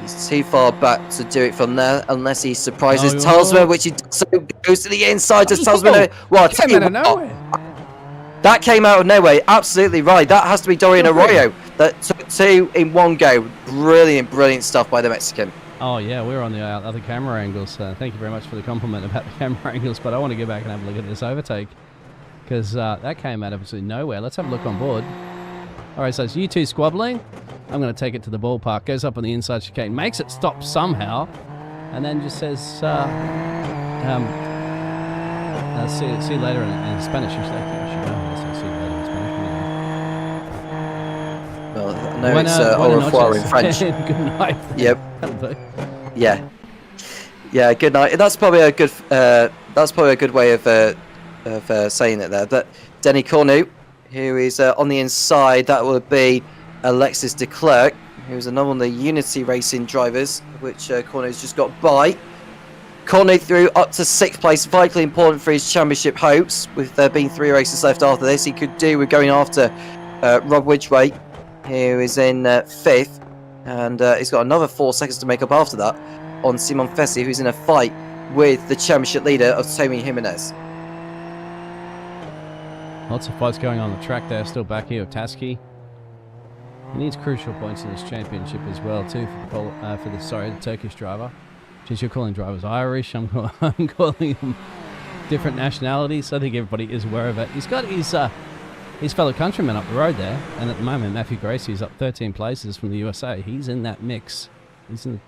He's too far back to do it from there, unless he surprises Telsmer, which he does, so goes to the inside. Does Telsmer? Well, came out of nowhere. That came out of nowhere. Absolutely right. That has to be Dorian Arroyo. That took 2 in one go. Brilliant, brilliant stuff by the Mexican. Oh, yeah, we're on the other camera angles. Thank you very much for the compliment about the camera angles, but I want to go back and have a look at this overtake, because that came out of absolutely nowhere. Let's have a look on board. All right, so it's you two squabbling. I'm going to take it to the ballpark. Goes up on the inside chicane, makes it stop somehow, and then just says, see you later in Spanish. Usually, I think I should know. So see you later in Spanish. Well, no, it's au revoir in French. Good night. Yep. Yeah. Yeah. Good night. That's probably a good. That's probably a good way of saying it there. But Denny Cornu, who is on the inside, that would be Alexis de Klerk, who's another one of the Unity Racing drivers, which Cornu's just got by. Cornu through up to 6th place, vitally important for his championship hopes. With there being 3 races left after this, he could do with going after Rob Widgway, who is in 5th, and he's got another 4 seconds to make up after that on Simon Fessi, who's in a fight with the championship leader of Tommy Jimenez. Lots of fights going on the track there. Still back here with Taski. He needs crucial points in this championship as well too for the Turkish driver. Since you're calling drivers Irish, I'm calling them different nationalities. I think everybody is aware of it. He's got his fellow countrymen up the road there, and at the moment Matthew Gracie's up 13 places from the USA. He's in that mix. He's in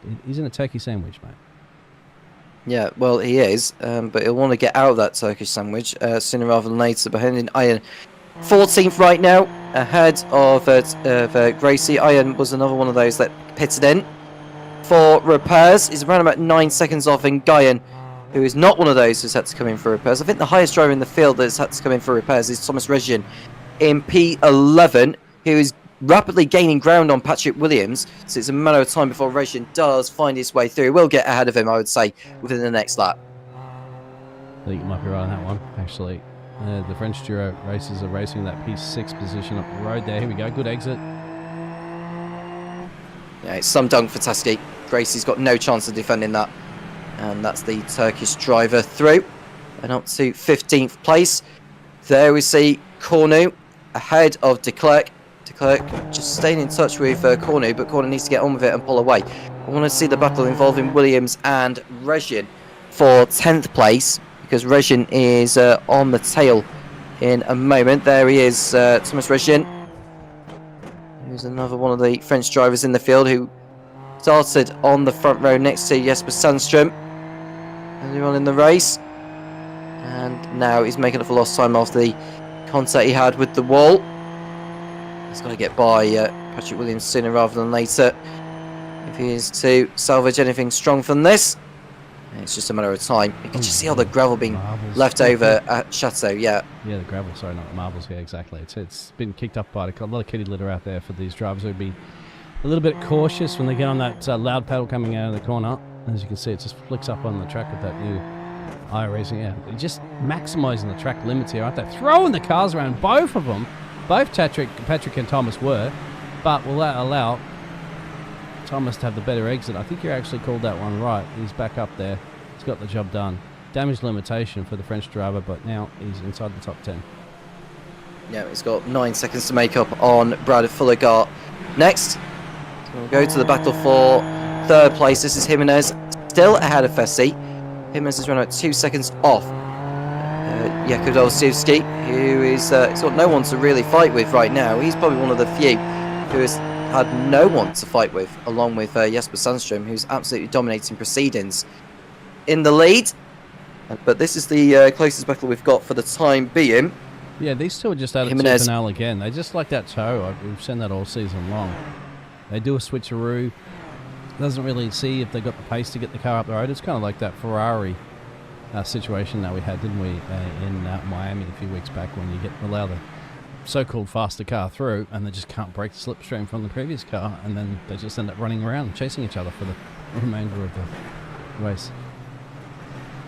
a turkey sandwich, mate. Yeah, well, he is, but he'll want to get out of that Turkish sandwich sooner rather than later. Behind in Iron 14th right now, ahead of Gracie. Iron was another one of those that pitted in for repairs. He's around about 9 seconds off in Guyan, who is not one of those who's had to come in for repairs. I think the highest driver in the field that's had to come in for repairs is Thomas Regin in P11, who is rapidly gaining ground on Patrick Williams. So it's a matter of time before Regin does find his way through. We'll get ahead of him, I would say, within the next lap. I think you might be right on that one, actually. The French Duro racers are racing that P6 position up the road there. Here we go, good exit. Yeah, it's some dunk for Taski. Gracie's got no chance of defending that. And that's the Turkish driver through. And up to 15th place. There we see Cornu ahead of de Klerk. De Klerk just staying in touch with Cornu, but Cornu needs to get on with it and pull away. I want to see the battle involving Williams and Regin for 10th place, because Regin is on the tail in a moment. There he is, Thomas Regin. Who's another one of the French drivers in the field who started on the front row next to Jesper Sandström earlier on in the race. And now he's making up for lost time after the contact he had with the wall. He's got to get by Patrick Williams sooner rather than later if he is to salvage anything strong from this. It's just a matter of time. You can just see all the gravel being left over at Chateau, Yeah, the gravel, sorry, not the marbles. Yeah, exactly. It's been kicked up by a lot of kitty litter out there for these drivers who would be a little bit cautious when they get on that loud pedal coming out of the corner. As you can see, it just flicks up on the track with that new iRacing. Yeah, they're just maximising the track limits here, aren't they? Throwing the cars around, both of them. Both Patrick and Thomas were, but will that allow Thomas to have the better exit? I think you actually called that one right. He's back up there. He's got the job done. Damage limitation for the French driver, but now he's inside the top 10. Yeah, he's got 9 seconds to make up on Brad Fullergart. Next, so we'll go to the battle for third place. This is Jimenez, still ahead of Fessy. Jimenez is running about 2 seconds off Jakub Olszewski, who is he's got no one to really fight with right now. He's probably one of the few who has had no one to fight with, along with Jesper Sandström, who's absolutely dominating proceedings in the lead. But this is the closest battle we've got for the time being. Yeah, these two are just out of Jimenez again. They just like that toe. We've seen that all season long. They do a switcheroo. Doesn't really see if they got the pace to get the car up the road. It's kind of like that Ferrari situation that we had, didn't we, in Miami a few weeks back, when you allow the so-called faster car through and they just can't break the slipstream from the previous car, and then they just end up running around chasing each other for the remainder of the race.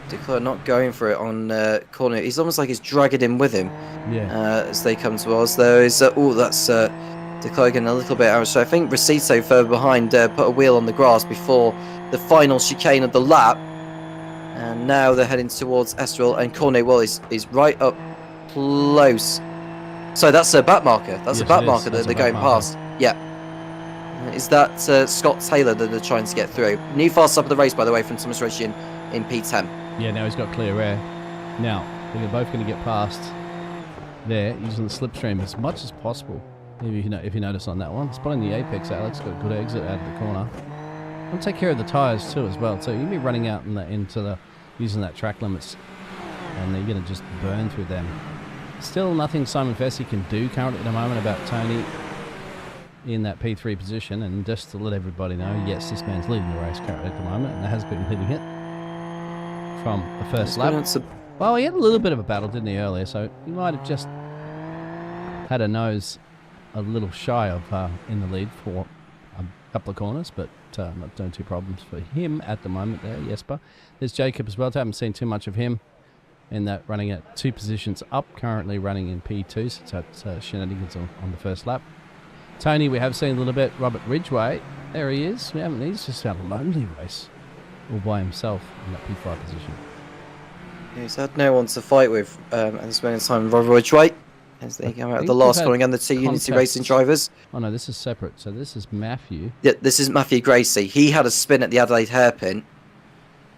Declerc not going for it on corner. He's almost like he's dragging him with him. Yeah. As they come towards. There is that's Declerc getting a little bit out. So I think Rosito further behind put a wheel on the grass before the final chicane of the lap, and now they're heading towards Estoril, and Cornwell is right up close. So that's a back marker. That's a back marker that they're going past. Yeah. Is that Scott Taylor that they're trying to get through? New fast stop of the race, by the way, from Thomas Roshan in P10. Yeah, now he's got clear air. Now, they're both going to get past there using the slipstream as much as possible. If you notice on that one. Spotting the apex, Alex got a good exit out of the corner. And take care of the tyres too as well. So you'll be running out using that track limits, and you're going to just burn through them. Still nothing Simon Fessy can do currently at the moment about Tony in that P3 position, and just to let everybody know, yes, this man's leading the race currently at the moment, and has been leading it from the first lap. Well, he had a little bit of a battle, didn't he, earlier, so he might have just had a nose a little shy of in the lead for a couple of corners, but not doing too problems for him at the moment there, Jesper. There's Jacob as well. I haven't seen too much of him in that, running at 2 positions up, currently running in P2, so that's shenanigans on the first lap. Tony, we have seen a little bit. Robert Ridgway, there he is. He's just had a lonely race all by himself in that P5 position. Yeah, he's had no one to fight with at this moment in time. Robert Ridgway, as they come out of the last corner again, the 2 Unity Racing drivers. Oh no, this is separate. So this is Matthew. Yeah, this is Matthew Gracie. He had a spin at the Adelaide hairpin.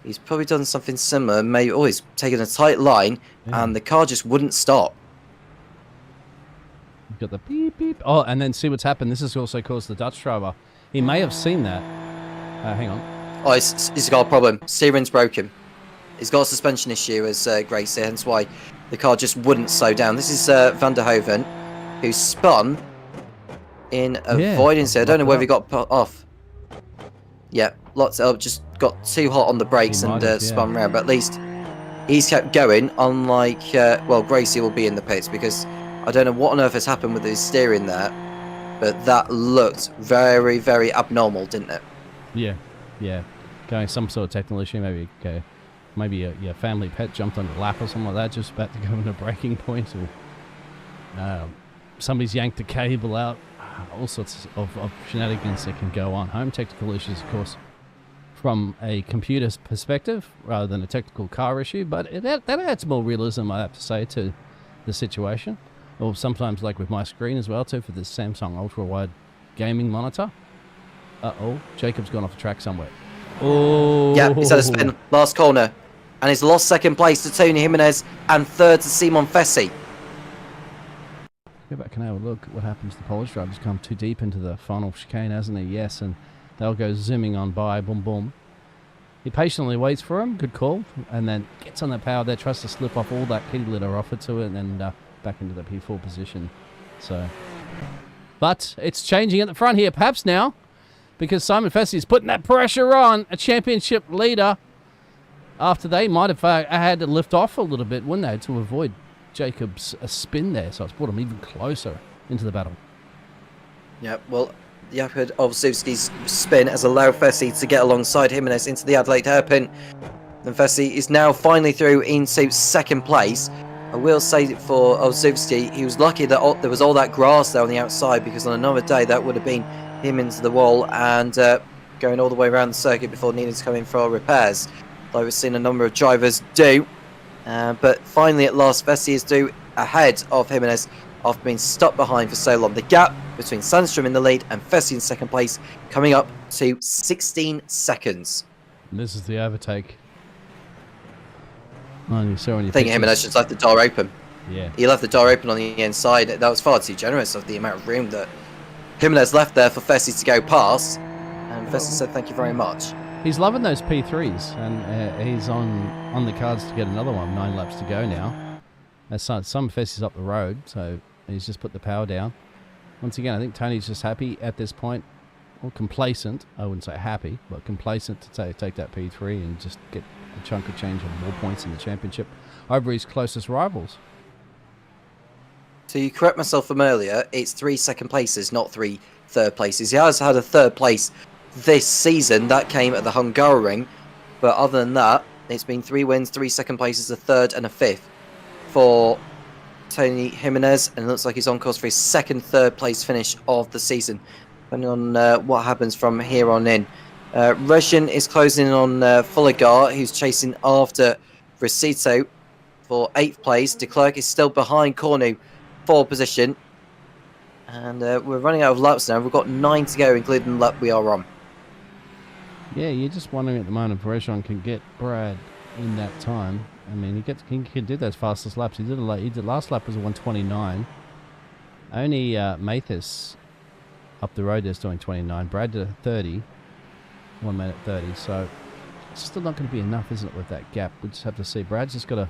He's probably done something similar. Maybe, he's taken a tight line, and the car just wouldn't stop. You've got the beep beep. Oh, and then see what's happened. This has also caused the Dutch driver. He may have seen that. Hang on. Oh, he's got a problem. Steering's broken. He's got a suspension issue as Gracie, hence why the car just wouldn't slow down. This is Van der Hoven, who spun in avoidance. I don't know whether he got put off. Yeah, lots of just got too hot on the brakes and spun round. But at least he's kept going. Unlike Gracie will be in the pits, because I don't know what on earth has happened with his steering there, but that looked very, very abnormal, didn't it? Yeah. Going some sort of technical issue, maybe your family pet jumped on the lap or something like that, just about to go in a braking point, or somebody's yanked a cable out. All sorts of shenanigans that can go on. Home technical issues, of course, from a computer's perspective rather than a technical car issue, but that adds more realism, I have to say, to the situation. Or sometimes, like with my screen as well, too, for this Samsung ultra-wide gaming monitor. Jacob's gone off the track somewhere. Oh, yeah, he's had a spin, last corner, and he's lost second place to Tony Jimenez and third to Simon Fessy. Go back and have a look at what happens. The Polish driver's come too deep into the final chicane, hasn't he? Yes, and they'll go zooming on by, boom, boom. He patiently waits for him, good call, and then gets on the power there, tries to slip off all that kitty litter offered to it, and then back into the P4 position. So, but it's changing at the front here, perhaps now. because Simon Fessy is putting that pressure on a championship leader after they might have had to lift off a little bit, wouldn't they, to avoid Jacob's spin there. So it's brought him even closer into the battle. Yeah, well, the upward of Zubski's spin has allowed Fessy to get alongside Jimenez into the Adelaide hairpin. And Fessy is now finally through into second place. I will say for Olszewski, he was lucky that there was all that grass there on the outside, because on another day that would have been him into the wall and going all the way around the circuit before needing to come in for repairs. Like we've seen a number of drivers do. But finally at last, Fessy is due ahead of Jimenez after being stuck behind for so long. The gap between Sandstrom in the lead and Fessy in second place coming up to 16 seconds. And this is the overtake. Oh, you saw I think Jimenez just left the door open. Yeah. He left the door open on the inside. That was far too generous of the amount of room that Jimenez left there for Fessy to go past. And Fessy said thank you very much. He's loving those P3s, and he's on the cards to get another one. 9 laps to go now. Some Fessy's up the road, so he's just put the power down. Once again, I think Tony's just happy at this point, or complacent. I wouldn't say happy, but complacent to take that P3 and just get a chunk of change of more points in the championship over his closest rivals. To correct myself from earlier, it's 3 second places, not 3 third places. He has had a third place this season. That came at the Hungaroring, but other than that, it's been 3 wins, 3 second places, a third and a fifth for Tony Jimenez, and it looks like he's on course for his second third place finish of the season, depending on what happens from here on in. Russian is closing in on Fulligar, who's chasing after Recito for 8th place. De Klerk is still behind Cornu for position, and we're running out of laps now. We've got 9 to go, including the lap we are on. Yeah, you're just wondering at the moment if Reshon can get Brad in that time. I mean, he can do those fastest laps. He did last lap was a 1:29. Only Mathis up the road is doing 29. Brad did a 30, 1 minute 30. So it's still not going to be enough, isn't it, with that gap? We just have to see. Brad's just got to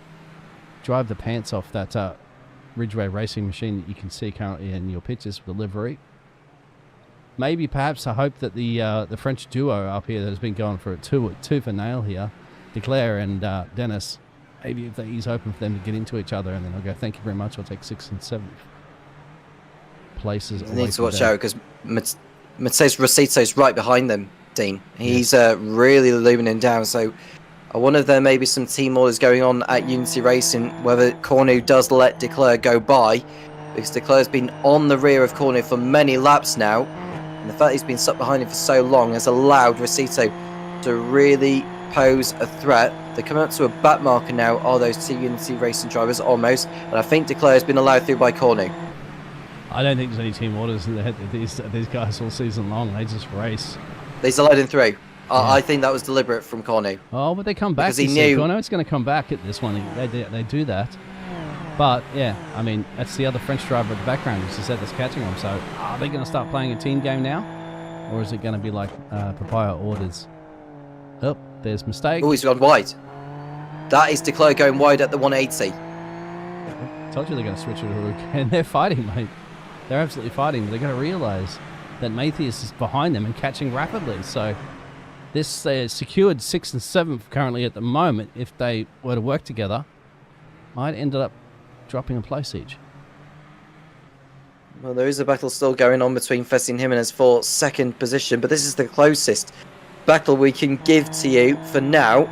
drive the pants off that Ridgeway racing machine that you can see currently in your pictures with the livery. Maybe perhaps I hope that the French duo up here that has been going for a tooth and nail here, Declare and Dennis, maybe if he's open for them to get into each other, and then I'll go, thank you very much, I'll take 6th and 7th places. You need to watch out, because Matej Recito is right behind them, Dean. He's really looming him down, so I wonder if there may be some team orders going on at Unity Racing, whether Cornu does let Declare go by, because Declare's been on the rear of Cornu for many laps now, and the fact he's been stuck behind him for so long has allowed Recito to really pose a threat. They're coming up to a back marker now, are those 2 Unity Racing drivers, almost, and I think Declare has been allowed through by Cornu. I don't think there's any team orders in the head of these guys all season long. They just race. He's allowed him through. I think that was deliberate from Cornu. Oh, but they come back. Because he knew. Cornu, it's going to come back at this one. They do that. But, yeah, I mean, that's the other French driver at the background who said that's catching them. So, are they going to start playing a team game now? Or is it going to be like Papaya orders? Oh, there's mistake. Oh, he's gone wide. That is Declare going wide at the 180. I told you they're going to switch it and they're fighting, mate. They're absolutely fighting, but they've got to realise that Matthias is behind them and catching rapidly. So this secured 6th and 7th currently at the moment. If they were to work together, might end up dropping a place each. Well, there is a battle still going on between Fessy and Jimenez for 2nd position, but this is the closest battle we can give to you for now.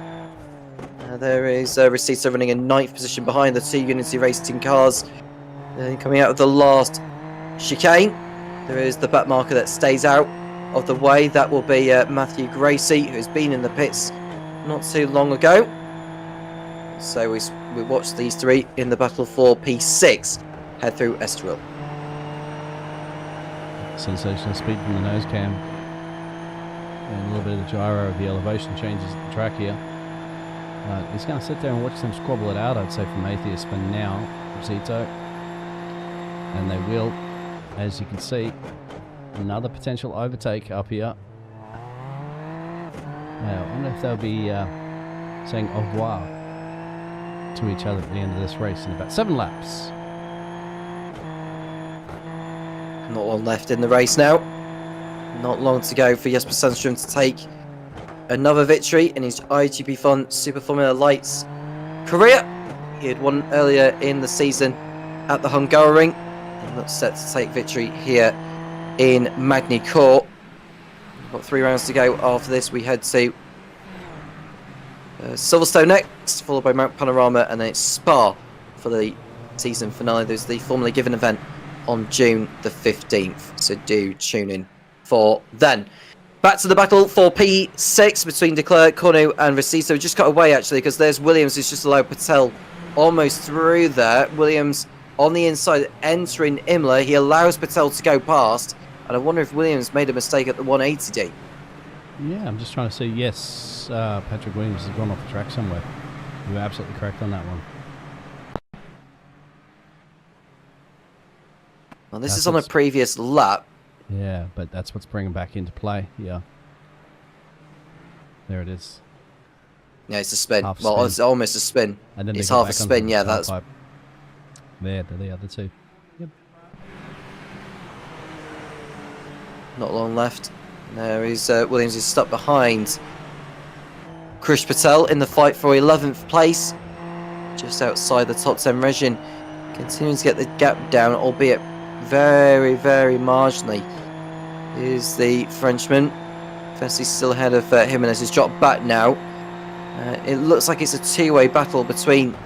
There is Recito running in 9th position behind the 2 Unity Racing cars. Coming out of the last chicane, there is the back marker that stays out of the way. That will be Matthew Gracie, who's been in the pits not too long ago. So we watched these 3 in the battle for P6 head through Estoril. Sensational speed from the nose cam, and a little bit of the gyro of the elevation changes at the track here. He's going to sit there and watch them squabble it out, I'd say, from Atheist for now, Zito. And they will, as you can see, another potential overtake up here. Now, I wonder if they'll be saying au revoir to each other at the end of this race in about 7 laps. Not one left in the race now. Not long to go for Jesper Sandström to take another victory in his iGPFun Super Formula Lights career. He had won earlier in the season at the Hungaroring, and looks set to take victory here in Magny Cours. We've got 3 rounds to go. After this, we head to Silverstone next, followed by Mount Panorama, and then it's Spa for the season finale. There's the formally given event on June the 15th, so do tune in for then. Back to the battle for P6 between De Klerk, Cornu and Rosito. We just got away actually, because there's Williams who's just allowed Patel almost through there. Williams on the inside entering Imola. He allows Patel to go past, and I wonder if Williams made a mistake at the 180D. Yeah, I'm just trying to see. Yes, Patrick Williams has gone off the track somewhere. You were absolutely correct on that one. Well, this is on a previous lap. Yeah, but that's what's bringing back into play. Yeah. There it is. Yeah, it's a spin. Half Well, spin. it's almost a spin. And then It's half a spin, yeah, that's... There, they're the other two. Yep. Not long left. There is Williams is stuck behind Krish Patel in the fight for 11th place. Just outside the top 10 region. Continuing to get the gap down, albeit very, very marginally. Is the Frenchman. Fessi's still ahead of Jimenez. He's dropped back now. It looks like it's a two-way battle between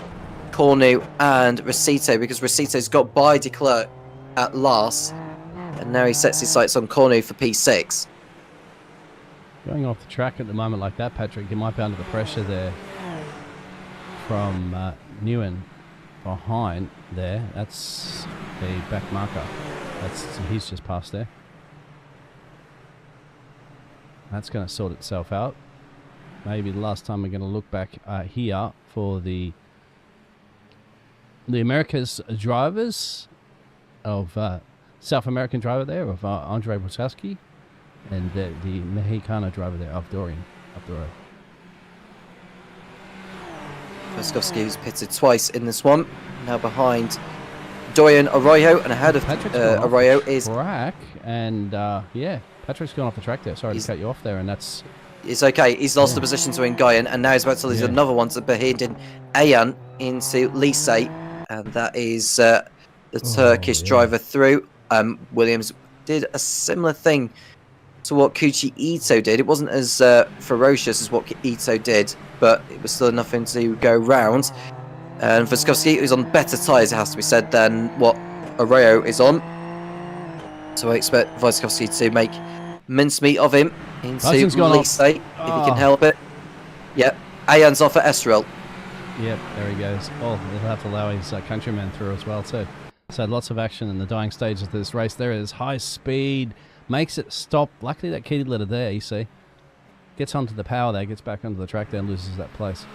Cornu and Rosito, because Rosito's got by De Klerk at last, and now he sets his sights on Cornu for P6. Going off the track at the moment like that, Patrick, you might be under the pressure there from Nguyen behind there. That's the back marker. He's just passed there. That's going to sort itself out. Maybe the last time we're going to look back here for the Americas drivers of South American driver there of Andrei Brusowski, and the Mexicano driver there of Dorian up the road. Brusowski who's pitted twice in this one, now behind Dorian Arroyo, and ahead of Arroyo is track, and yeah, Patrick's gone off the track there. Sorry to cut you off there, and that's... It's okay, he's lost the position to Nguyen, and now he's about to lose another one to Bahidin Ayan into Lise, and that is the Turkish driver through. Williams did a similar thing to what Kuchi Ito did. It wasn't as ferocious as what Ito did, but it was still nothing to go round. And Voskowski is on better tyres, it has to be said, than what Arroyo is on. So I expect Voskowski to make mincemeat of him into Lise, if he can help it. Yep, Ayan's off at Estoril. Yep, there he goes. Oh, he'll have to allow his countrymen through as well too. So lots of action in the dying stages of this race. There it is, high speed, makes it stop. Luckily that key letter there, you see. Gets onto the power there, gets back onto the track there and loses that place.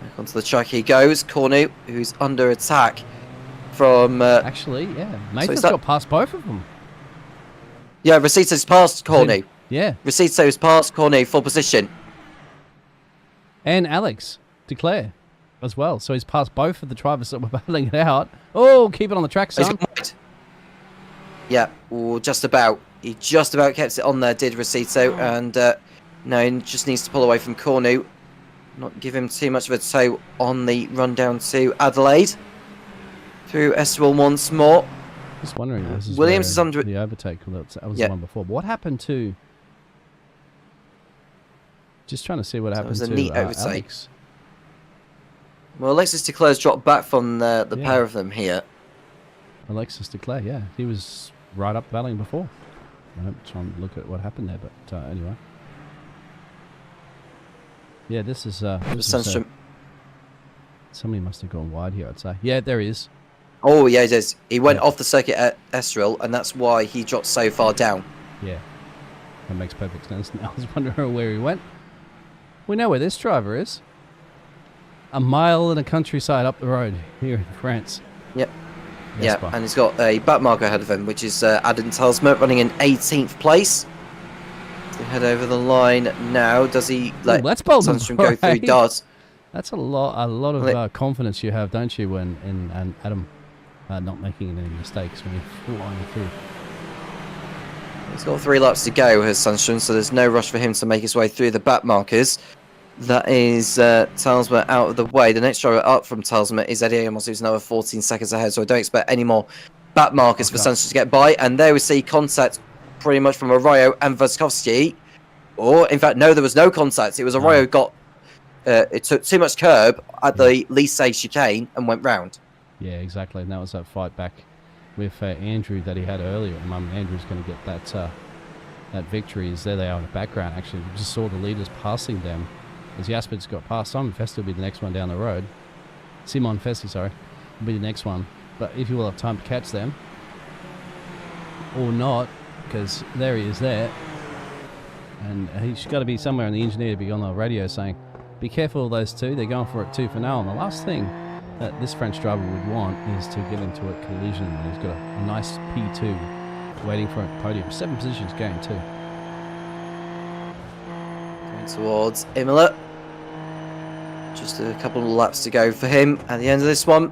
Back onto the track he goes. Cornu, who's under attack from... Actually, yeah, Nathan's got past both of them. Yeah, Rosito's passed Cornu. Yeah. Rosito's passed Cornu for position. And Alex De Klerk as well. So he's passed both of the drivers that were battling it out. Oh, keep it on the track, son. Yeah, just about. He just about kept it on there, did Rosito. And now he just needs to pull away from Cornu. Not give him too much of a tow on the run down to Adelaide. Through Estoril once more. Just wondering, this is Williams is under the overtake. That was the one before. But what happened to... Just trying to see what happened to neat overtake. Alex. Well, Alexis De Klerk's dropped back from the pair of them here. Alexis De Klerk, yeah. He was right up battling before. I'm trying to look at what happened there, but anyway. Yeah, this is... somebody must have gone wide here, I'd say. Yeah, there he is. Oh, yeah, he does. He went off the circuit at Estoril, and that's why he dropped so far down. Yeah. That makes perfect sense. I was wondering where he went. We know where this driver is. A mile in the countryside up the road here in France. Yep. Yeah, and he's got a back marker ahead of him, which is Adam Talsma, running in 18th place. So head over the line now. Does he let Sundstrom go through darts? That's a lot of confidence you have, don't you, when in Adam not making any mistakes when you're flying through. He's got 3 laps to go, has Sandstrom, so there's no rush for him to make his way through the back markers. That is Talsma out of the way. The next driver up from Talsma is Eddie Amos, who's another 14 seconds ahead, so I don't expect any more back markers for Sandstrom to get by. And there we see contact pretty much from Arroyo and Voskovsky. Or, in fact, no, there was no contact. It was Arroyo got... it took too much curb at the Lycée chicane and went round. Yeah, exactly. And that was that fight back with Andrew that he had earlier. At the moment, Andrew's going to get that victory. Is there they are in the background, actually. We just saw the leaders passing them. As Jasper's got past, Simon Festi will be the next one down the road. Simon Festi, sorry, will be the next one. But if you will have time to catch them, or not, because there he is there. And he's got to be somewhere in the engineer to be on the radio saying, be careful of those two, they're going for it 2 for now. And the last thing that this French driver would want is to get into a collision. And he's got a nice P2 waiting for a podium. 7 positions going too. Going towards Imola. Just a couple of laps to go for him at the end of this one.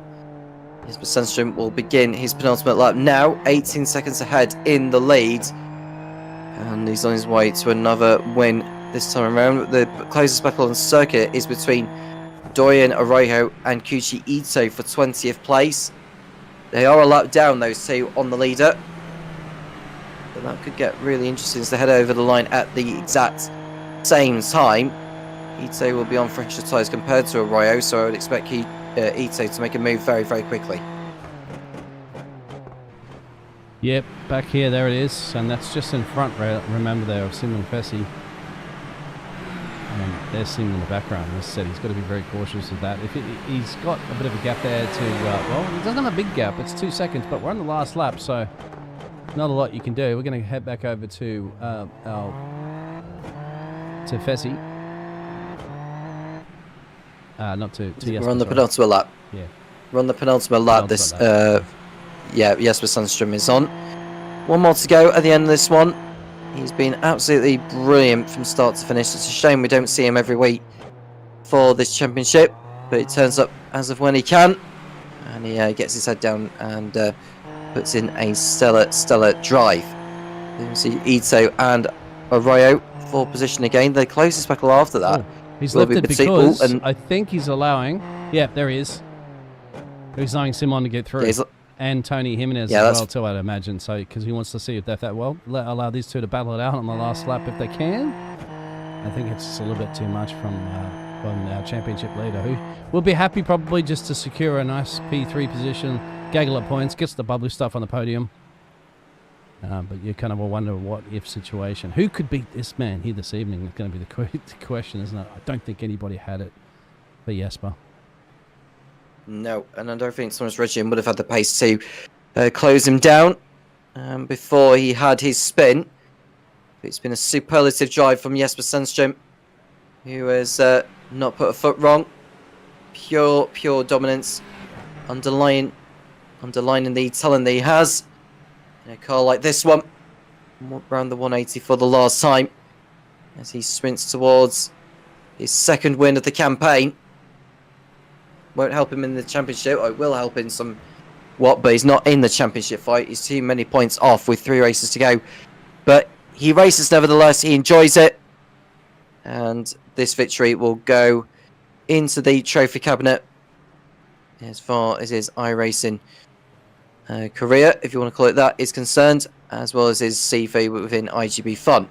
Jesper Sandstrom will begin his penultimate lap now, 18 seconds ahead in the lead. And he's on his way to another win this time around. The closest battle on the circuit is between Dorian Arroyo and Kuchi Ito for 20th place. They are a lap down, those two, on the leader. But that could get really interesting as they head over the line at the exact same time. Ito will be on fresher tyres compared to Arroyo, so I would expect Ito to make a move very, very quickly. Yep, back here, there it is, and that's just in front, remember there, of Simon Fesi. And there's Simon in the background. As I said, he's got to be very cautious of that. If he's got a bit of a gap there to, well, he doesn't have a big gap, it's 2 seconds, but we're on the last lap, so not a lot you can do. We're going to head back over to Fesi. Not to Jesper, we're on the penultimate lap. Yeah. We're on the penultimate lap. Yeah, Jesper Sandstrom is on. 1 more to go at the end of this one. He's been absolutely brilliant from start to finish. It's a shame we don't see him every week for this championship, but it turns up as of when he can, and he gets his head down and puts in a stellar drive. You see Ito and Arroyo for position again. The closest battle after that. He's left it because I think he's allowing... Yeah, there he is. He's allowing Simon to get through. Yeah, and Tony Jimenez as well, too, I'd imagine. So, because he wants to see if they're that well. Allow these two to battle it out on the last lap if they can. I think it's a little bit too much from our championship leader, who will be happy probably just to secure a nice P3 position, gaggle of points, gets the bubbly stuff on the podium. But you kind of will wonder what if situation. Who could beat this man here this evening? It's going to be the question, isn't it? I don't think anybody had it for Jesper. No, and I don't think Thomas Regian would have had the pace to close him down before he had his spin. It's been a superlative drive from Jesper Sandstrom, who has not put a foot wrong. Pure dominance, underlining the talent that he has. In a car like this one, around the 180 for the last time, as he sprints towards his second win of the campaign. Won't help him in the championship. It will help in somewhat, but he's not in the championship fight. He's too many points off with 3 races to go. But he races nevertheless. He enjoys it. And this victory will go into the trophy cabinet as far as his iRacing career, if you want to call it that, is concerned, as well as his CV within iGPFun.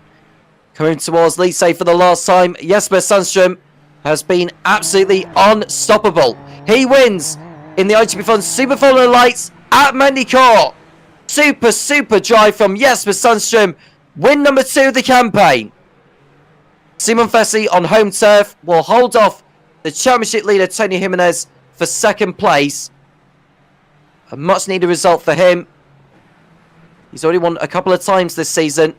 Coming towards Lycée for the last time, Jesper Sandstrom has been absolutely unstoppable. He wins in the iGPFun Super Formula Lights at Magny Cours. Super drive from Jesper Sandstrom. Win number 2 of the campaign. Simon Fesi on home turf will hold off the championship leader Tony Jimenez for second place. A much needed result for him. He's already won a couple of times this season.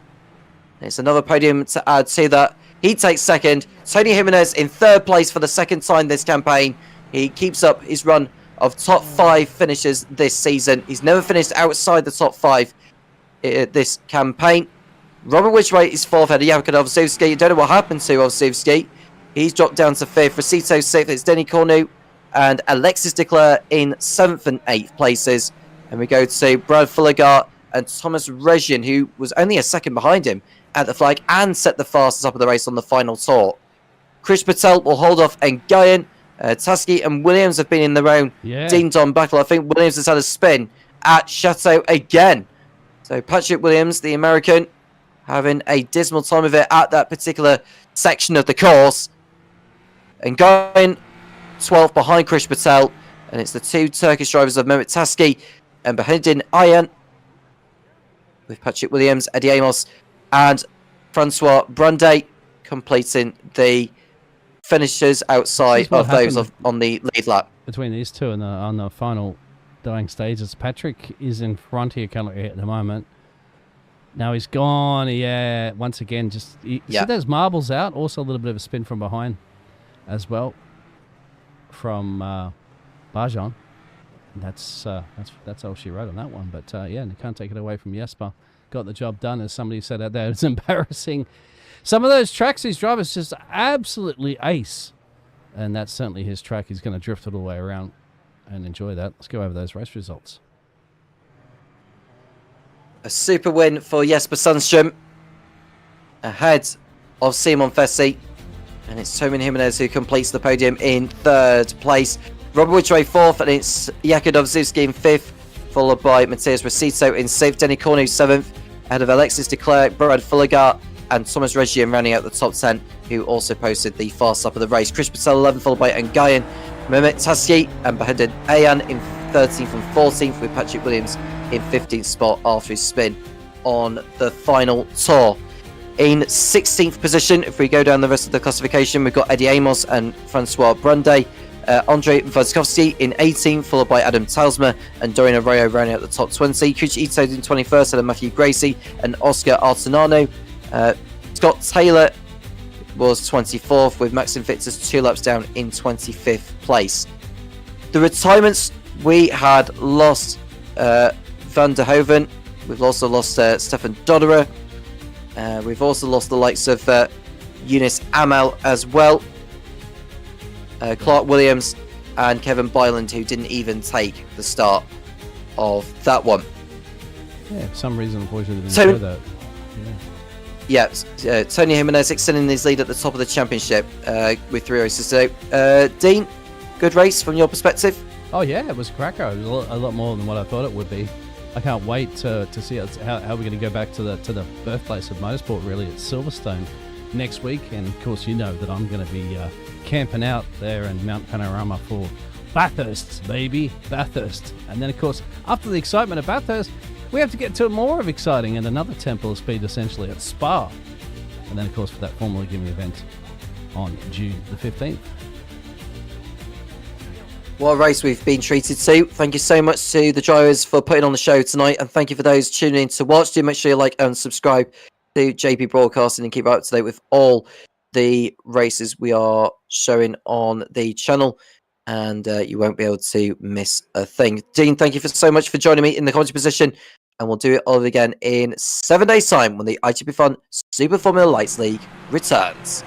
It's another podium to add to that. He takes second. Tony Jimenez in third place for the second time this campaign. He keeps up his run of top 5 finishes this season. He's never finished outside the top 5 this campaign. Robert Widgway is 4th ahead of Jakob Ovsevsky. Don't know what happened to Ovsevsky. He's dropped down to 5th. Rosito 6th. It's Denny Cornu and Alexis Declare in 7th and 8th places. And we go to Brad Fullergart and Thomas Regian, who was only a second behind him at the flag and set the fastest up of the race on the final tour. Chris Patel will hold off Nguyen. Tasky and Williams have been in their own ding-dong battle. I think Williams has had a spin at Chateau again. So Patrick Williams, the American, having a dismal time of it at that particular section of the course. And going 12th behind Chris Patel. And it's the two Turkish drivers of Mehmet Tasky and Bahedin Ayan with Patrick Williams, Eddie Amos, and Francois Brandet completing the finishers outside of those on the lead lap. Between these two and on the final dying stages, Patrick is in front here currently at the moment. Now he's gone, once again, see those marbles out? Also a little bit of a spin from behind as well from Bajan. That's all she wrote on that one. But you can't take it away from Jesper. Got the job done, as somebody said out there. It's embarrassing. Some of those tracks, these drivers just absolutely ace. And that's certainly his track. He's going to drift it all the way around and enjoy that. Let's go over those race results. A super win for Jesper Sundström ahead of Simon Fessi. And it's Tomin Jimenez who completes the podium in third place. Robert Widgway fourth, and it's Jakub Dovzewski in fifth, followed by Matthias Rosito in sixth, Denny Cornu seventh, ahead of Alexis de Klerk, Brad Fulligar, and Thomas Regian rounding out the top 10, who also posted the fast lap of the race. Chris Patel 11th, followed by Nguyen, Mehmet Tasky, and Bahedin Ayan in 13th and 14th, with Patrick Williams in 15th spot after his spin on the final tour. In 16th position, if we go down the rest of the classification, we've got Eddie Amos and Francois Brandet. Andrei Vazkovsky in 18th, followed by Adam Talsma and Dorian Arroyo rounding out the top 20. Kuchi Ito in 21st, and Matthew Gracie and Oscar Artanano. Scott Taylor was 24th, with Maxim Victor's 2 laps down in 25th place. The retirements, we had lost Van der Hoven. We've also lost Stefan Dodderer. We've also lost the likes of Eunice Amel as well. Clark Williams and Kevin Byland, who didn't even take the start of that one. Yeah, for some reason, unfortunately, didn't enjoy that. Tony Jimenez extending his lead at the top of the championship with 3 races today. Dean, good race from your perspective? Oh yeah, it was a cracker. It was a lot more than what I thought it would be. I can't wait to see how we're going to go back to the birthplace of motorsport, really, at Silverstone next week. And of course, you know that I'm going to be camping out there in Mount Panorama for Bathurst, baby, Bathurst. And then, of course, after the excitement of Bathurst, we have to get to more of exciting and another temple of speed, essentially, at Spa. And then, of course, for that Formula Gimme event on June the 15th. What a race we've been treated to. Thank you so much to the drivers for putting on the show tonight, and thank you for those tuning in to watch. Do make sure you like and subscribe to JP Broadcasting and keep up to date with all the races we are showing on the channel, and you won't be able to miss a thing. Dean, thank you so much for joining me in the commentary position, and we'll do it all again in 7 days' time when the iGPFun Super Formula Lights League returns.